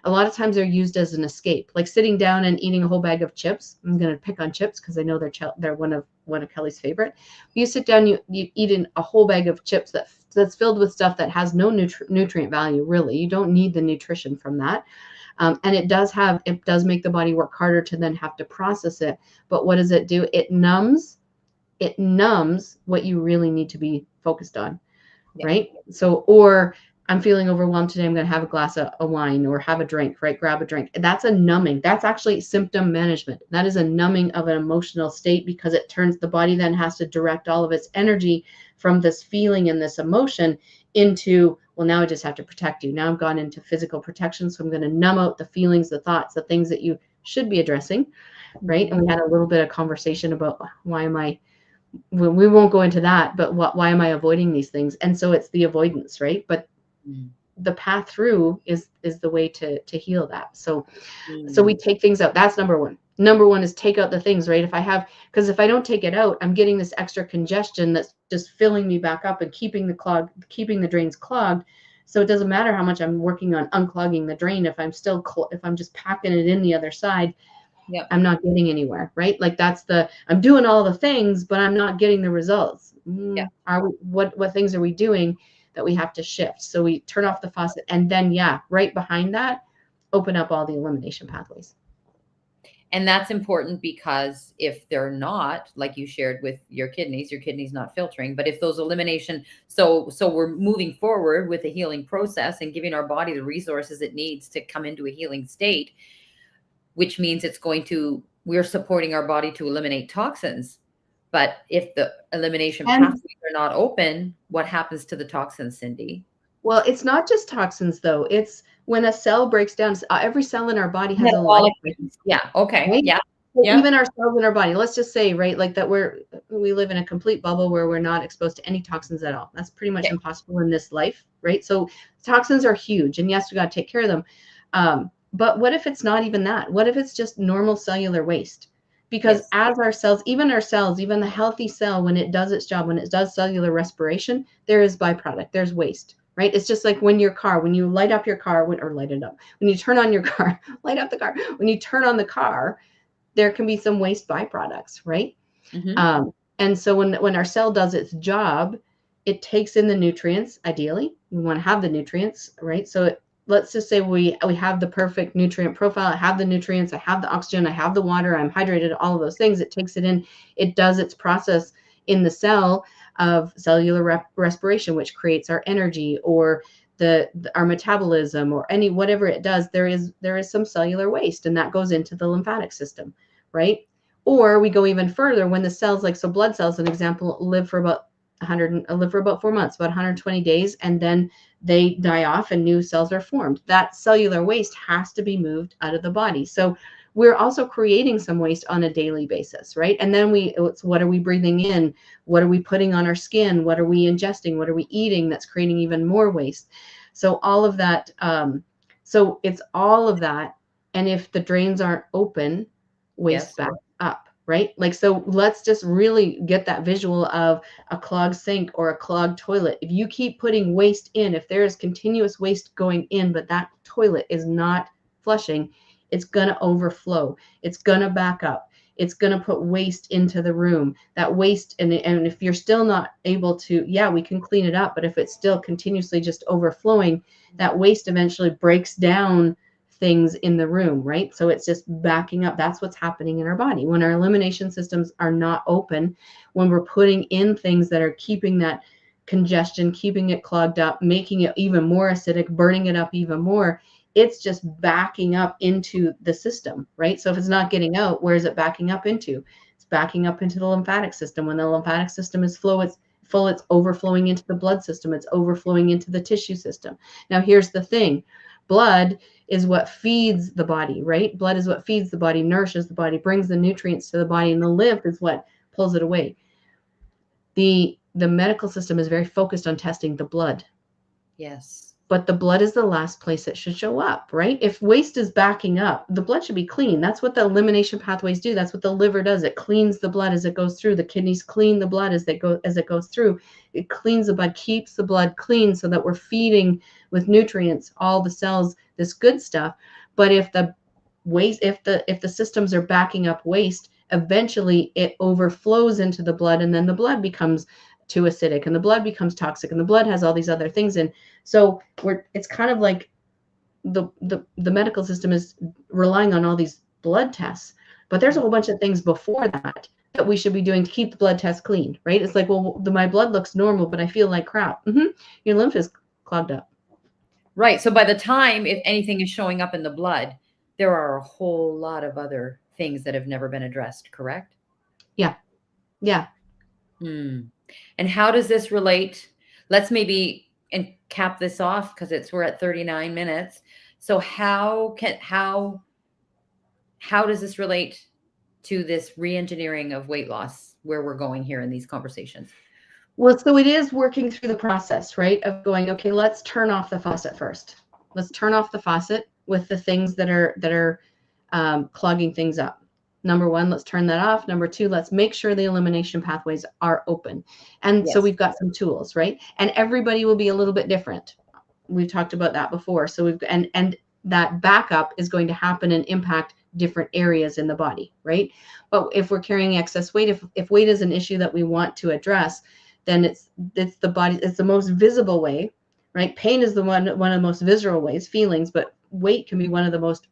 a lot of times they're used as an escape, like sitting down and eating a whole bag of chips. I'm going to pick on chips because I know they're one of Kelly's favorite. You sit down, you eat a whole bag of chips that's filled with stuff that has no nutrient value, really. You don't need the nutrition from that. And it does make the body work harder to then have to process it. But what does it do? It numbs what you really need to be focused on, right? So, or I'm feeling overwhelmed today, I'm going to have a glass of wine or have a drink, right? Grab a drink. That's a numbing. That's actually symptom management. That is a numbing of an emotional state because the body then has to direct all of its energy from this feeling and this emotion into, well, now I just have to protect you. Now I've gone into physical protection. So I'm going to numb out the feelings, the thoughts, the things that you should be addressing, right? And we had a little bit of conversation about we won't go into that, but why am I avoiding these things? And so it's the avoidance, right? But the path through is the way to heal that. So we take things out. That's number one. Number one is take out the things, right? Because if I don't take it out, I'm getting this extra congestion that's just filling me back up and keeping the drains clogged. So it doesn't matter how much I'm working on unclogging the drain. If I'm just packing it in the other side, I'm not getting anywhere, right? Like I'm doing all the things, but I'm not getting the results. What things are we doing that we have to shift. So we turn off the faucet, and then, yeah, right behind that, open up all the elimination pathways. And that's important because if they're not, like you shared with your kidneys not filtering, but if those elimination, so we're moving forward with the healing process and giving our body the resources it needs to come into a healing state, which means we're supporting our body to eliminate toxins. But if the elimination pathways are not open, what happens to the toxins, Cindy? Well, it's not just toxins, though. It's when a cell breaks down, every cell in our body has a life. Yeah. Okay. Right? Yeah. So Yeah. even our cells in our body, let's just say, right, like that we live in a complete bubble where we're not exposed to any toxins at all. That's pretty much impossible in this life, right? So toxins are huge, and yes, we got to take care of them. But what if it's not even that? What if it's just normal cellular waste? Because as our cells, even the healthy cell, when it does its job, when it does cellular respiration, there is byproduct, there's waste. Right? It's just like when you light up your car, when you turn on your car, light up the car. When you turn on the car, there can be some waste byproducts, right? Mm-hmm. And so when our cell does its job, it takes in the nutrients. Ideally, we want to have the nutrients, right? So let's just say we have the perfect nutrient profile. I have the nutrients, I have the oxygen, I have the water, I'm hydrated, all of those things. It takes it in, it does its process in the cell of cellular respiration, which creates our energy or our metabolism or whatever it does. There is some cellular waste, and that goes into the lymphatic system, right? Or we go even further when the cells, like, so blood cells, an example, live for about 4 months, about 120 days, and then they die off and new cells are formed. That cellular waste has to be moved out of the body. So we're also creating some waste on a daily basis, right? And then what are we breathing in? What are we putting on our skin? What are we ingesting? What are we eating that's creating even more waste? So all of that, so it's all of that. And if the drains aren't open, waste backs up, right? Like, so let's just really get that visual of a clogged sink or a clogged toilet. If you keep putting waste in, if there is continuous waste going in, but that toilet is not flushing, it's going to overflow. It's going to back up. It's going to put waste into the room. That waste, and if you're still not able to, we can clean it up, but if it's still continuously just overflowing, that waste eventually breaks down things in the room, right? So it's just backing up. That's what's happening in our body. When our elimination systems are not open, when we're putting in things that are keeping that congestion, keeping it clogged up, making it even more acidic, burning it up even more, it's just backing up into the system, right? So if it's not getting out, where is it backing up into? It's backing up into the lymphatic system. When the lymphatic system is full, it's overflowing into the blood system. It's overflowing into the tissue system. Now, here's the thing. Blood is what feeds the body, right? Blood is what feeds the body, nourishes the body, brings the nutrients to the body, and the lymph is what pulls it away. The medical system is very focused on testing the blood. Yes. But the blood is the last place it should show up, right? If waste is backing up, the blood should be clean. That's what the elimination pathways do. That's what the liver does. It cleans the blood as it goes through. The kidneys clean the blood as it goes through. It cleans the blood, keeps the blood clean so that we're feeding with nutrients all the cells, this good stuff. But if the systems are backing up waste, eventually it overflows into the blood, and then the blood becomes too acidic, and the blood becomes toxic, and the blood has all these other things in. So it's kind of like the medical system is relying on all these blood tests, but there's a whole bunch of things before that we should be doing to keep the blood test clean, right? It's like, well, my blood looks normal, but I feel like crap. Your lymph is clogged up. Right. So by the time, if anything is showing up in the blood, there are a whole lot of other things that have never been addressed, correct? Yeah. Yeah. And how does this relate? Let's maybe and cap this off because we're at 39 minutes. So how does this relate to this re-engineering of weight loss where we're going here in these conversations? Well, so it is working through the process, right? Of going, okay, let's turn off the faucet first. Let's turn off the faucet with the things that are clogging things up. Number one, let's turn that off. Number two, let's make sure the elimination pathways are open. And so we've got some tools, right? And everybody will be a little bit different. We've talked about that before. So and that backup is going to happen and impact different areas in the body, right? But if we're carrying excess weight, if weight is an issue that we want to address, then it's the body, it's the most visible way, right? Pain is one of the most visceral ways, feelings, but weight can be one of the most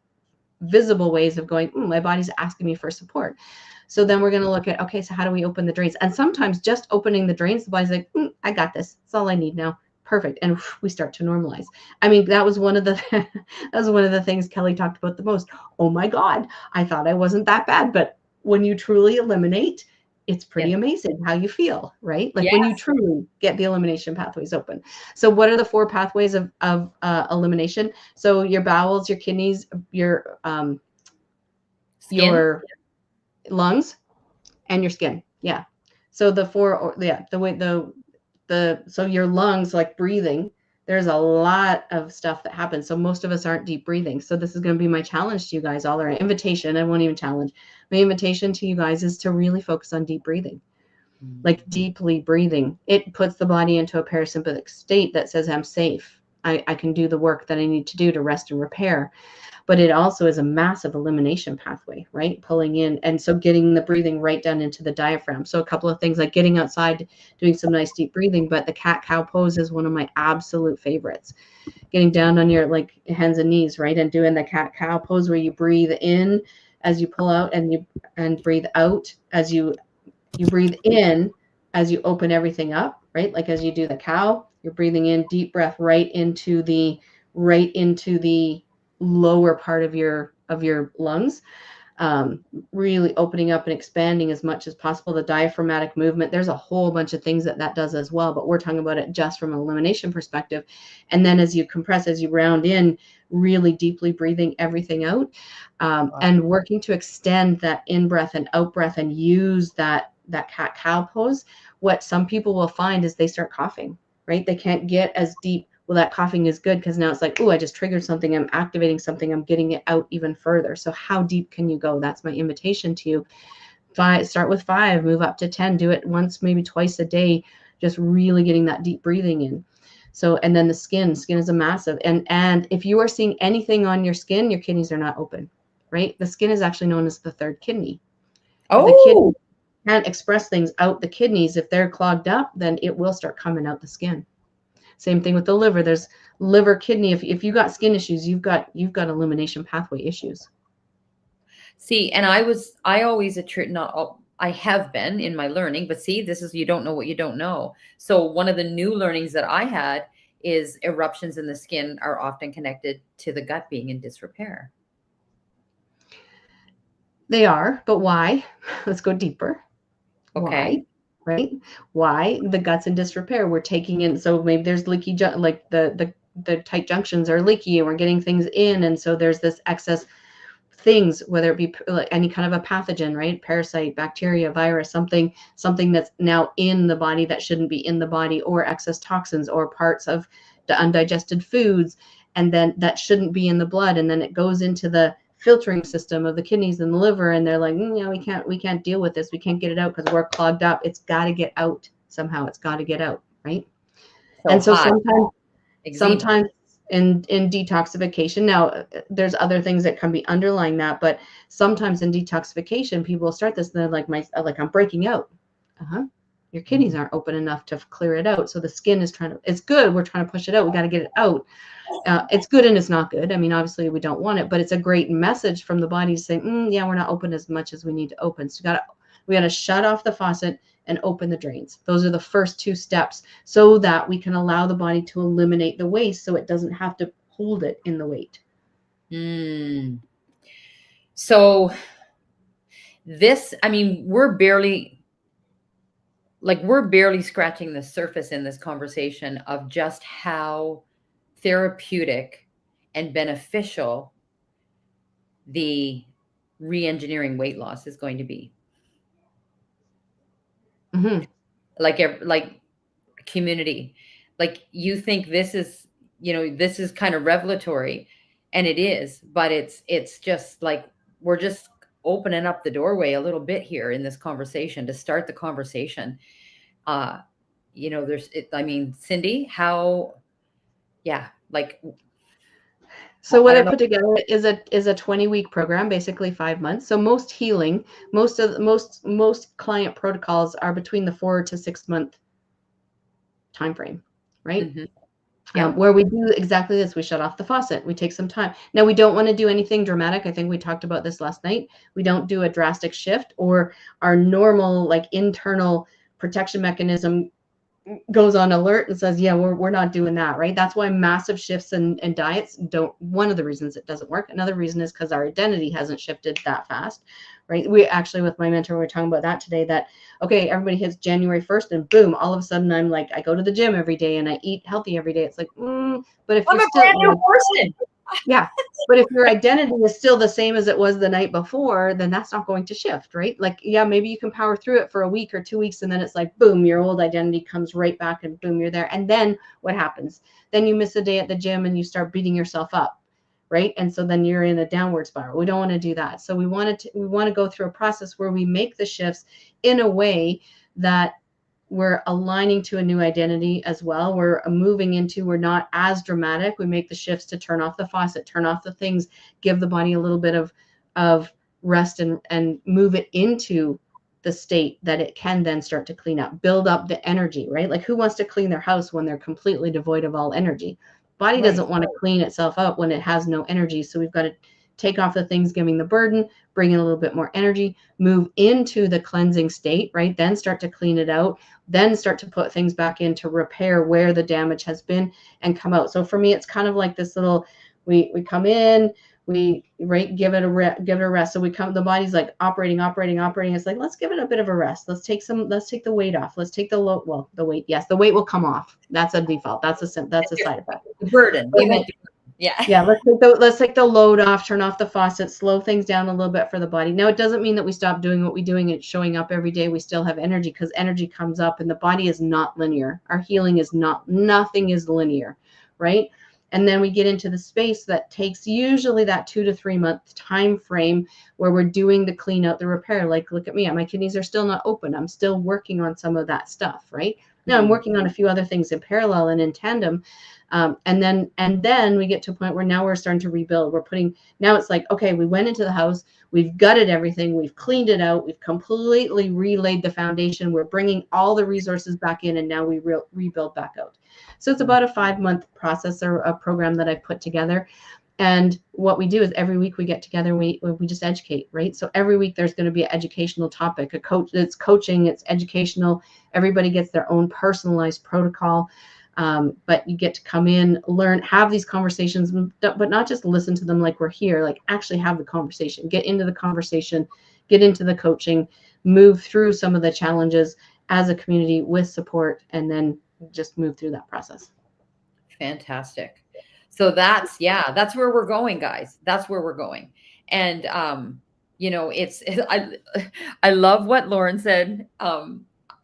visible ways of going, my body's asking me for support. So then we're going to look at, okay, so how do we open the drains? And sometimes just opening the drains, the body's like, I got this. That's all I need now. Perfect. And we start to normalize. I mean, that was one of the things Kelly talked about the most. Oh my God, I thought I wasn't that bad. But when you truly eliminate, it's pretty amazing how you feel, right? Like when you truly get the elimination pathways open. So what are the 4 pathways of elimination? So your bowels, your kidneys, your lungs, and your skin. Yeah. So the 4, so your lungs, like breathing, there's a lot of stuff that happens. So most of us aren't deep breathing. So this is going to be my challenge to you guys all, or invitation. I won't even challenge. My invitation to you guys is to really focus on deep breathing, like deeply breathing. It puts the body into a parasympathetic state that says, I'm safe. I can do the work that I need to do to rest and repair. But it also is a massive elimination pathway, right? Pulling in. And so getting the breathing right down into the diaphragm. So a couple of things like getting outside, doing some nice deep breathing, but the cat-cow pose is one of my absolute favorites. Getting down on your like hands and knees, right? And doing the cat-cow pose where you breathe in as you pull out and breathe out as you breathe in as you open everything up, right? Like as you do the cow, you're breathing in, deep breath right into the lower part of your lungs, really opening up and expanding as much as possible. The diaphragmatic movement, there's a whole bunch of things that does as well, but we're talking about it just from an elimination perspective. And then as you compress, as you round in, really deeply breathing everything out, and working to extend that in breath and out breath and use that cat-cow pose. What some people will find is they start coughing, right? They can't get as deep. Well, that coughing is good because now it's like, I just triggered something. I'm activating something. I'm getting it out even further. So how deep can you go? That's my invitation to you. Start with 5, move up to 10, do it once, maybe twice a day, just really getting that deep breathing in. So, and then the skin is a massive, and if you are seeing anything on your skin, your kidneys are not open, right? The skin is actually known as the 3rd kidney. If the kidney can't express things out the kidneys, if they're clogged up, then it will start coming out the skin. Same thing with the liver. There's liver, kidney. If you got skin issues, you've got elimination pathway issues. See, and I always attribute, not all, I have been in my learning, but see, this is, you don't know what you don't know. So one of the new learnings that I had is eruptions in the skin are often connected to the gut being in disrepair. They are, but why? Let's go deeper. Okay. Why? Right? Why the gut's in disrepair? We're taking in, so maybe there's leaky, like the tight junctions are leaky and we're getting things in. And so there's this excess things, whether it be like any kind of a pathogen, right? Parasite, bacteria, virus, something that's now in the body that shouldn't be in the body, or excess toxins or parts of the undigested foods. And then that shouldn't be in the blood. And then it goes into the filtering system of the kidneys and the liver, and they're like, we can't deal with this, we can't get it out because we're clogged up. It's got to get out somehow. It's got to get out, right? And so sometimes in detoxification, now there's other things that can be underlying that, but sometimes in detoxification, people start this and they're like I'm breaking out. Your kidneys aren't open enough to clear it out, so the skin is it's good, we're trying to push it out, we got to get it out. It's good and it's not good. I mean, obviously we don't want it, but it's a great message from the body to say, we're not open as much as we need to open. So we got to shut off the faucet and open the drains. Those are the first 2 steps so that we can allow the body to eliminate the waste so it doesn't have to hold it in the weight. So this, I mean, we're barely scratching the surface in this conversation of just how therapeutic and beneficial the re-engineering weight loss is going to be. Like community, like you think this is, this is kind of revelatory, and it is, but it's just like we're just opening up the doorway a little bit here in this conversation to start the conversation. Cindy, how, so what I put together is a 20-week program, basically 5 months. So most healing, most client protocols are between the 4 to 6 month time frame, right? Mm-hmm. Yeah. Where we do exactly this. We shut off the faucet. We take some time. Now, we don't want to do anything dramatic. I think we talked about this last night. We don't do a drastic shift, or our normal like internal protection mechanism goes on alert and says, yeah, we're not doing that, right? That's why massive shifts in diets don't, one of the reasons it doesn't work. Another reason is because our identity hasn't shifted that fast, right? We actually, with my mentor, we were talking about that today, that, okay, everybody hits January 1st and boom, all of a sudden I'm like, I go to the gym every day and I eat healthy every day. It's like, but if I'm you're a still, brand new person. yeah. But if your identity is still the same as it was the night before, then that's not going to shift, right? Like, yeah, maybe you can power through it for a week or 2 weeks, and then it's like, boom, your old identity comes right back and boom, you're there. And then what happens? Then you miss a day at the gym and you start beating yourself up, right? And so then you're in a downward spiral. We don't want to do that. So we want to go through a process where we make the shifts in a way that we're aligning to a new identity as well. We're not as dramatic. We make the shifts to turn off the faucet, turn off the things, give the body a little bit of rest, and move it into the state that it can then start to clean up, build up the energy, right? Like, who wants to clean their house when they're completely devoid of all energy? Body Right. doesn't want to clean itself up when it has no energy. So we've got to take off the things giving the burden, bring in a little bit more energy, move into the cleansing state, right? Then start to clean it out, then start to put things back in to repair where the damage has been and come out. So for me, it's kind of like this little, we come in, we give it a rest. So the body's like operating. It's like, let's give it a bit of a rest. Let's take the weight off. Let's take the weight. Yes, the weight will come off. That's a default. That's a side effect. The burden. You meant, yeah. Yeah, let's take the load off, turn off the faucet, slow things down a little bit for the body. Now, it doesn't mean that we stop doing what we're doing and showing up every day. We still have energy, because energy comes up, and the body is not linear. Our healing is nothing is linear, right? And then we get into the space that takes usually that 2 to 3 month time frame where we're doing the clean out, the repair. Like, look at me, my kidneys are still not open. I'm still working on some of that stuff, right? Now I'm working on a few other things in parallel and in tandem. And then we get to a point where now we're starting to rebuild. Now it's like, okay, we went into the house, we've gutted everything, we've cleaned it out, we've completely relaid the foundation, we're bringing all the resources back in, and now we rebuild back out. So it's about a 5-month process, or a program that I've put together. And what we do is every week we get together and we just educate, right? So every week there's going to be an educational topic, it's coaching, it's educational. Everybody gets their own personalized protocol. But you get to come in, learn, have these conversations, but not just listen to them like we're here, like actually have the conversation, get into the conversation, get into the coaching, move through some of the challenges as a community with support, and then just move through that process. Fantastic. So that's where we're going, guys. That's where we're going. And, I love what Lauren said.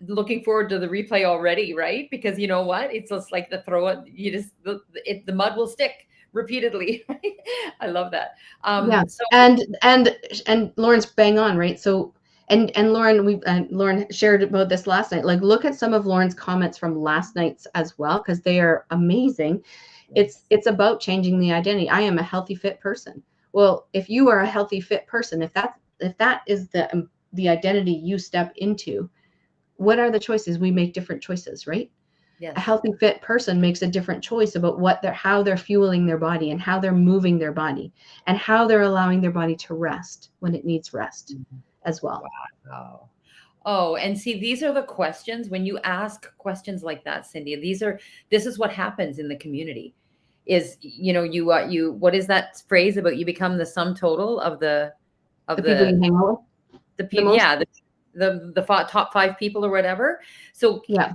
Looking forward to the replay already, right? Because you know what? It's just like the mud will stick repeatedly. Right? I love that. Yeah. So And Lauren's bang on, right? So, and Lauren shared about this last night. Like, look at some of Lauren's comments from last night's as well, because they are amazing. It's about changing the identity. I am a healthy, fit person. Well, if you are a healthy, fit person, if that is the identity you step into, what are the choices? We make different choices, right? yes. A healthy, fit person makes a different choice about how they're fueling their body, and how they're moving their body, and how they're allowing their body to rest when it needs rest as well. Wow. Oh, and see, these are the questions when you ask questions like that, Cindy. This is what happens in the community. Is you what is that phrase about? You become the sum total of the people you hang out with. The people, yeah, the top 5 people or whatever. So yeah.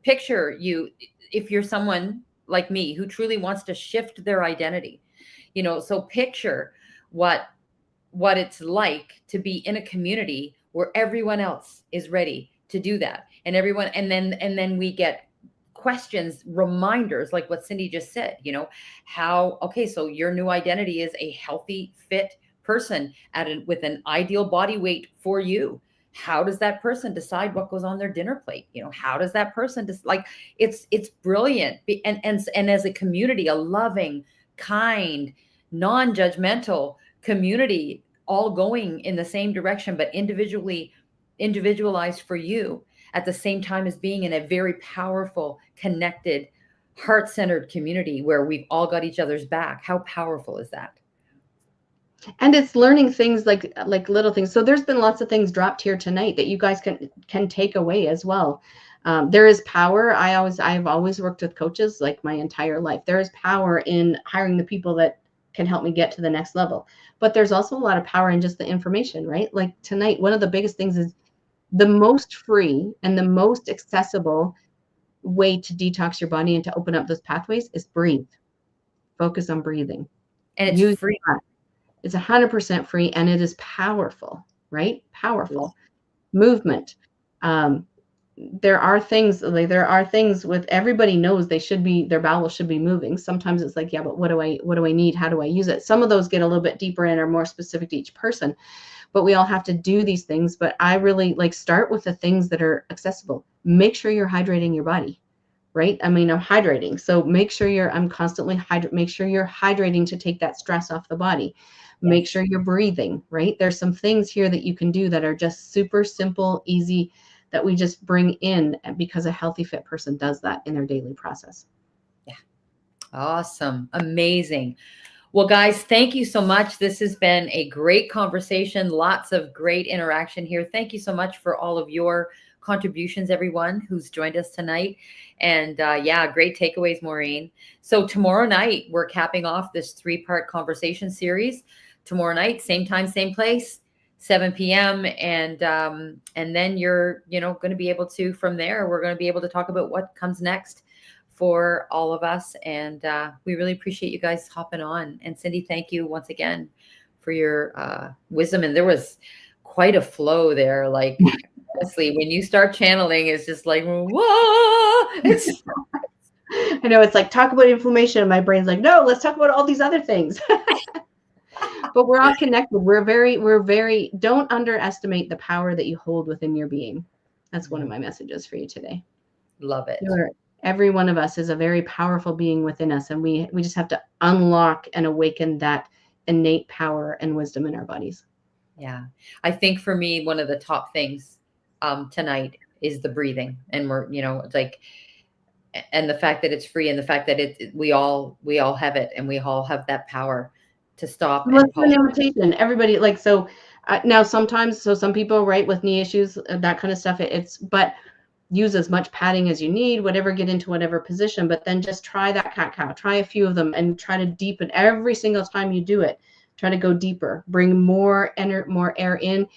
Picture you, if you're someone like me who truly wants to shift their identity, so picture what it's like to be in a community where everyone else is ready to do that, and then we get questions, reminders, like what Cindy just said, so your new identity is a healthy, fit person with an ideal body weight for you. How does that person decide what goes on their dinner plate? How does that person it's brilliant. And as a community, a loving, kind, non-judgmental community, all going in the same direction, but individualized for you. at the same time as being in a very powerful, connected, heart-centered community where we've all got each other's back. How powerful is that? And it's learning things like little things. So there's been lots of things dropped here tonight that you guys can take away as well. There is power. I've always worked with coaches like my entire life. There is power in hiring the people that can help me get to the next level. But there's also a lot of power in just the information, right? Like tonight, one of the biggest things is the most free and the most accessible way to detox your body and to open up those pathways is breathe. Focus on breathing. And it's Use free. that. It's 100% free and it is powerful, right? Powerful. Yeah. Movement. There are things with everybody knows their bowels should be moving. Sometimes it's like, yeah, but what do I need? How do I use it? Some of those get a little bit deeper and are more specific to each person, but we all have to do these things. But I really start with the things that are accessible. Make sure you're hydrating your body, right? I mean, I'm hydrating. So make sure I'm constantly make sure you're hydrating to take that stress off the body. Make sure you're breathing, right? There's some things here that you can do that are just super simple, easy, that we just bring in because a healthy, fit person does that in their daily process. Yeah. Awesome. Amazing. Well, guys, thank you so much. This has been a great conversation. Lots of great interaction here. Thank you so much for all of your contributions, everyone who's joined us tonight. And yeah, great takeaways, Maureen. So tomorrow night, we're capping off this 3-part conversation series. Tomorrow night, same time, same place, 7 p.m. And then you're, going to be able to, from there, we're going to be able to talk about what comes next for all of us. And we really appreciate you guys hopping on. And Cindy, thank you once again for your wisdom. And there was quite a flow there. Like, honestly, when you start channeling, it's just like, whoa. I know, it's like, talk about inflammation. My brain's like, no, let's talk about all these other things. But we're all connected. We're very, don't underestimate the power that you hold within your being. That's one of my messages for you today. Love it. Every one of us is a very powerful being within us. And we just have to unlock and awaken that innate power and wisdom in our bodies. Yeah. I think for me, one of the top things tonight is the breathing. And we're, and the fact that it's free and the fact that we all have it and we all have that power to stop. Well, it's an invitation. Everybody, now sometimes, some people, right, with knee issues, that kind of stuff, but use as much padding as you need, get into whatever position, but then just try that cat-cow, try a few of them and try to deepen every single time you do it. Try to go deeper, bring more air in,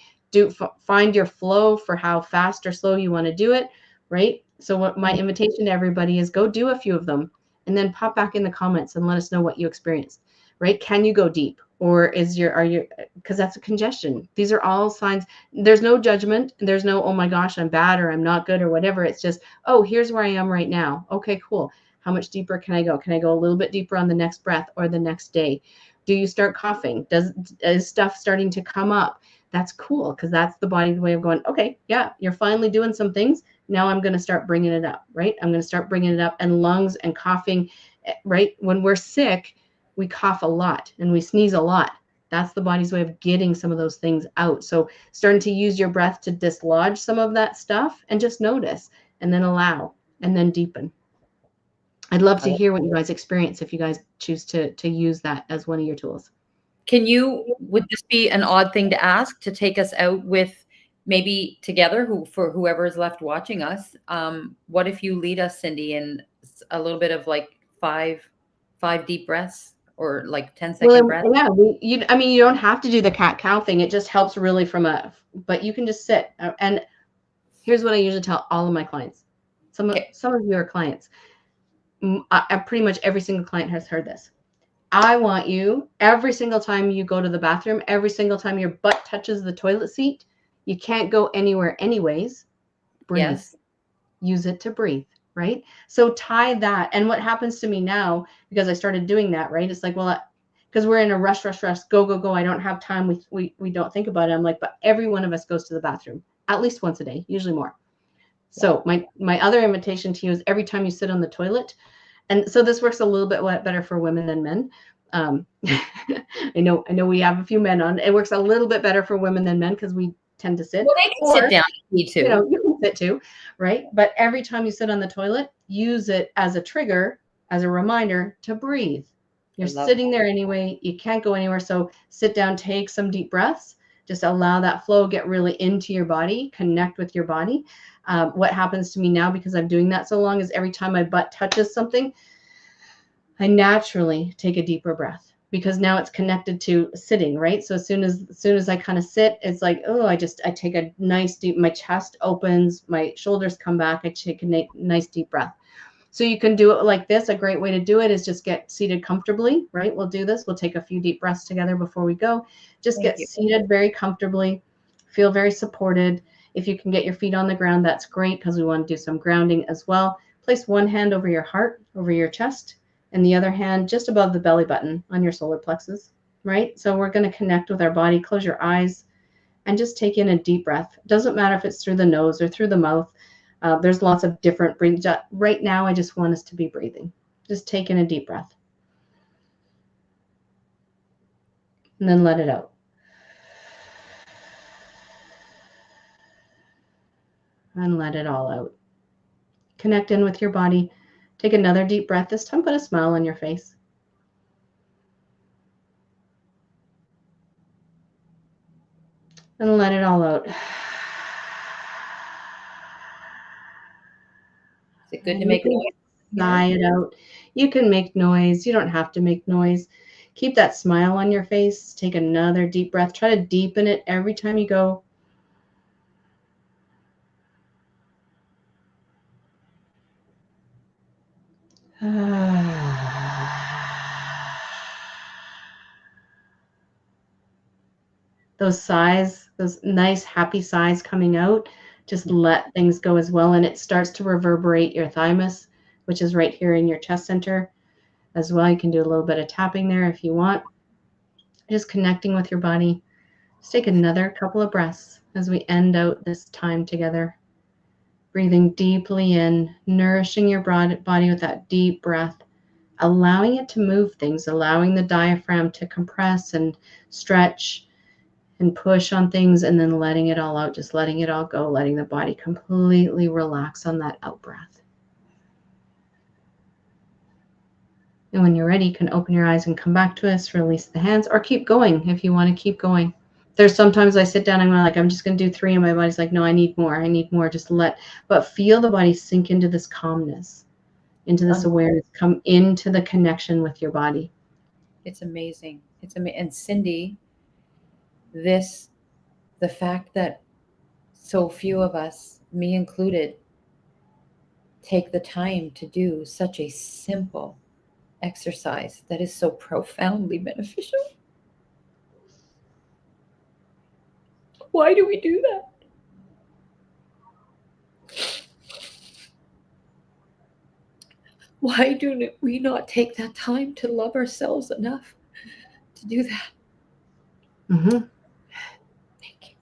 find your flow for how fast or slow you want to do it, right? So what my invitation to everybody is, go do a few of them and then pop back in the comments and let us know what you experienced, right? Can you go deep? Or because that's a congestion. These are all signs. There's no judgment. There's no, oh my gosh, I'm bad or I'm not good or whatever. It's just, oh, here's where I am right now. Okay, cool. How much deeper can I go? Can I go a little bit deeper on the next breath or the next day? Do you start coughing? Is stuff starting to come up? That's cool, because that's the body's way of going, okay, yeah, you're finally doing some things. Now I'm going to start bringing it up, right? I'm going to start bringing it up, and lungs and coughing, right? When we're sick, we cough a lot and we sneeze a lot. That's the body's way of getting some of those things out. So starting to use your breath to dislodge some of that stuff and just notice and then allow and then deepen. I'd love to hear what you guys experience if you guys choose to use that as one of your tools. Would this be an odd thing to ask, to take us out with maybe together, for whoever is left watching us? What if you lead us, Cindy, in a little bit of like five deep breaths or like 10-second breaths? Yeah, you don't have to do the cat-cow thing. It just helps really but you can just sit. And here's what I usually tell all of my clients. Some of you are clients. Pretty much every single client has heard this. I want you, every single time you go to the bathroom, every single time your butt touches the toilet seat, you can't go anywhere anyways. Breathe. Yes. Use it to breathe, right? So tie that. And what happens to me now, because I started doing that, right? It's like, well, because we're in a rush, go. I don't have time. We don't think about it. I'm like, but every one of us goes to the bathroom at least once a day, usually more. So my other invitation to you is every time you sit on the toilet. And so this works a little bit better for women than men. I know we have a few men on. It works a little bit better for women than men because we tend to sit. Well, they can sit Or, down me too. you know, you can sit too, right? But every time you sit on the toilet, use it as a trigger, as a reminder to breathe. You're sitting there anyway. You can't go anywhere. So sit down, take some deep breaths. Just allow that flow, get really into your body, connect with your body. What happens to me now, because I'm doing that so long, is every time my butt touches something, I naturally take a deeper breath, because now it's connected to sitting, right? So as soon as I kind of sit, it's like, oh, I take a nice deep, my chest opens, my shoulders come back, I take a nice deep breath. So you can do it like this. A great way to do it is just get seated comfortably, right? We'll do this. We'll take a few deep breaths together before we go. Just get seated very comfortably. Feel very supported. If you can get your feet on the ground, that's great, because we want to do some grounding as well. Place one hand over your heart, over your chest, and the other hand just above the belly button on your solar plexus, right? So we're going to connect with our body. Close your eyes and just take in a deep breath. It doesn't matter if it's through the nose or through the mouth. There's lots of different breathing. Right now, I just want us to be breathing. Just take in a deep breath. And then let it out. And let it all out. Connect in with your body. Take another deep breath. This time, put a smile on your face. And let it all out. Is it good to make noise? Sigh it out. You can make noise. You don't have to make noise. Keep that smile on your face. Take another deep breath. Try to deepen it every time you go. Those sighs, those nice happy sighs coming out, just let things go as well. And it starts to reverberate your thymus, which is right here in your chest center as well. You can do a little bit of tapping there if you want. Just connecting with your body. Just take another couple of breaths as we end out this time together. Breathing deeply in, nourishing your body with that deep breath, allowing it to move things, allowing the diaphragm to compress and stretch and push on things, and then letting it all out, just letting it all go, letting the body completely relax on that out breath. And when you're ready, you can open your eyes and come back to us, release the hands, or keep going if you want to keep going. There's sometimes I sit down and I'm just going to do 3, and my body's like, no, I need more, just but feel the body sink into this calmness, into this awareness, come into the connection with your body. It's amazing. And Cindy, the fact that so few of us, me included, take the time to do such a simple exercise that is so profoundly beneficial. Why do we do that? Why do we not take that time to love ourselves enough to do that? Mm-hmm. Thank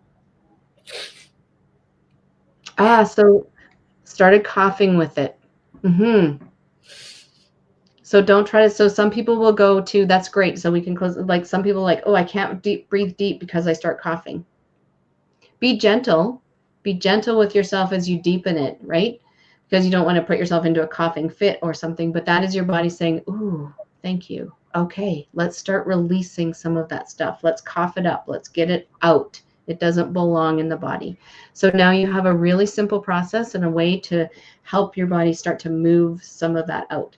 you. So started coughing with it. Mm-hmm. So don't try to, so some people will go to, that's great. So we can close, like some people like, oh, I can't breathe deep because I start coughing. Be gentle with yourself as you deepen it, right? Because you don't want to put yourself into a coughing fit or something, but that is your body saying, ooh, thank you. Okay, let's start releasing some of that stuff. Let's cough it up. Let's get it out. It doesn't belong in the body. So now you have a really simple process and a way to help your body start to move some of that out.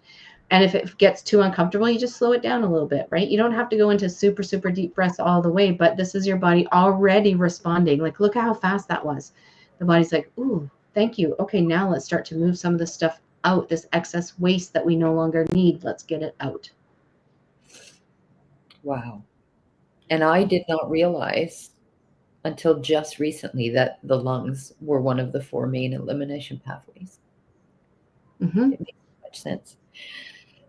And if it gets too uncomfortable, you just slow it down a little bit, right? You don't have to go into super, super deep breaths all the way, but this is your body already responding. Like, look at how fast that was. The body's like, ooh, thank you. Okay, now let's start to move some of this stuff out, this excess waste that we no longer need. Let's get it out. Wow. And I did not realize until just recently that the lungs were one of the 4 main elimination pathways. Mm-hmm. It makes so much sense.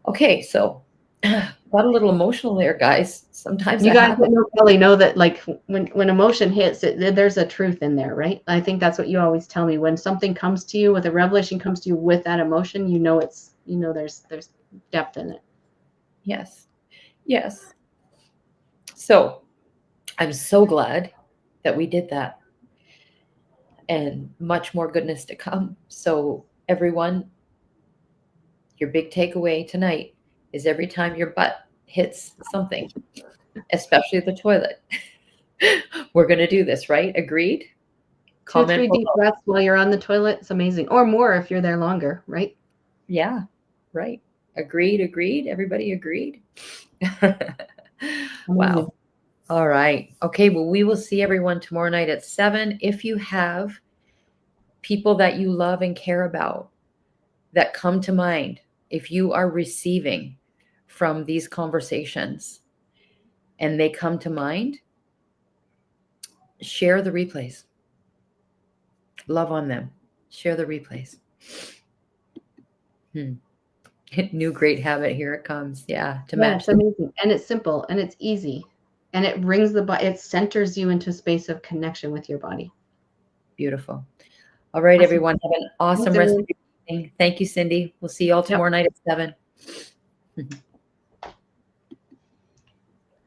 Okay, so got a little emotional there, guys. Sometimes you guys know that, like, when emotion hits, there's a truth in there, right? I think that's what you always tell me. When something comes to you, with a revelation comes to you with that emotion, there's depth in it. Yes. So I'm so glad that we did that. and much more goodness to come. So everyone, your big takeaway tonight is every time your butt hits something, especially the toilet, we're going to do this, right? Agreed? 2, 3 Comment deep below. breaths while you're on the toilet. It's amazing. Or more if you're there longer, right? Yeah, right. Agreed, agreed. Everybody agreed? Amazing. Wow. All right. Okay, well, we will see everyone tomorrow night at 7. If you have people that you love and care about that come to mind, if you are receiving from these conversations and they come to mind, share the replays. Love on them. Share the replays. New great habit. Here it comes. Yeah, to match. It's amazing. And it's simple and it's easy. And it brings it centers you into a space of connection with your body. Beautiful. All right, Awesome. everyone. Have an awesome rest of your evening. Thank you, Cindy. We'll see you all tomorrow night at 7.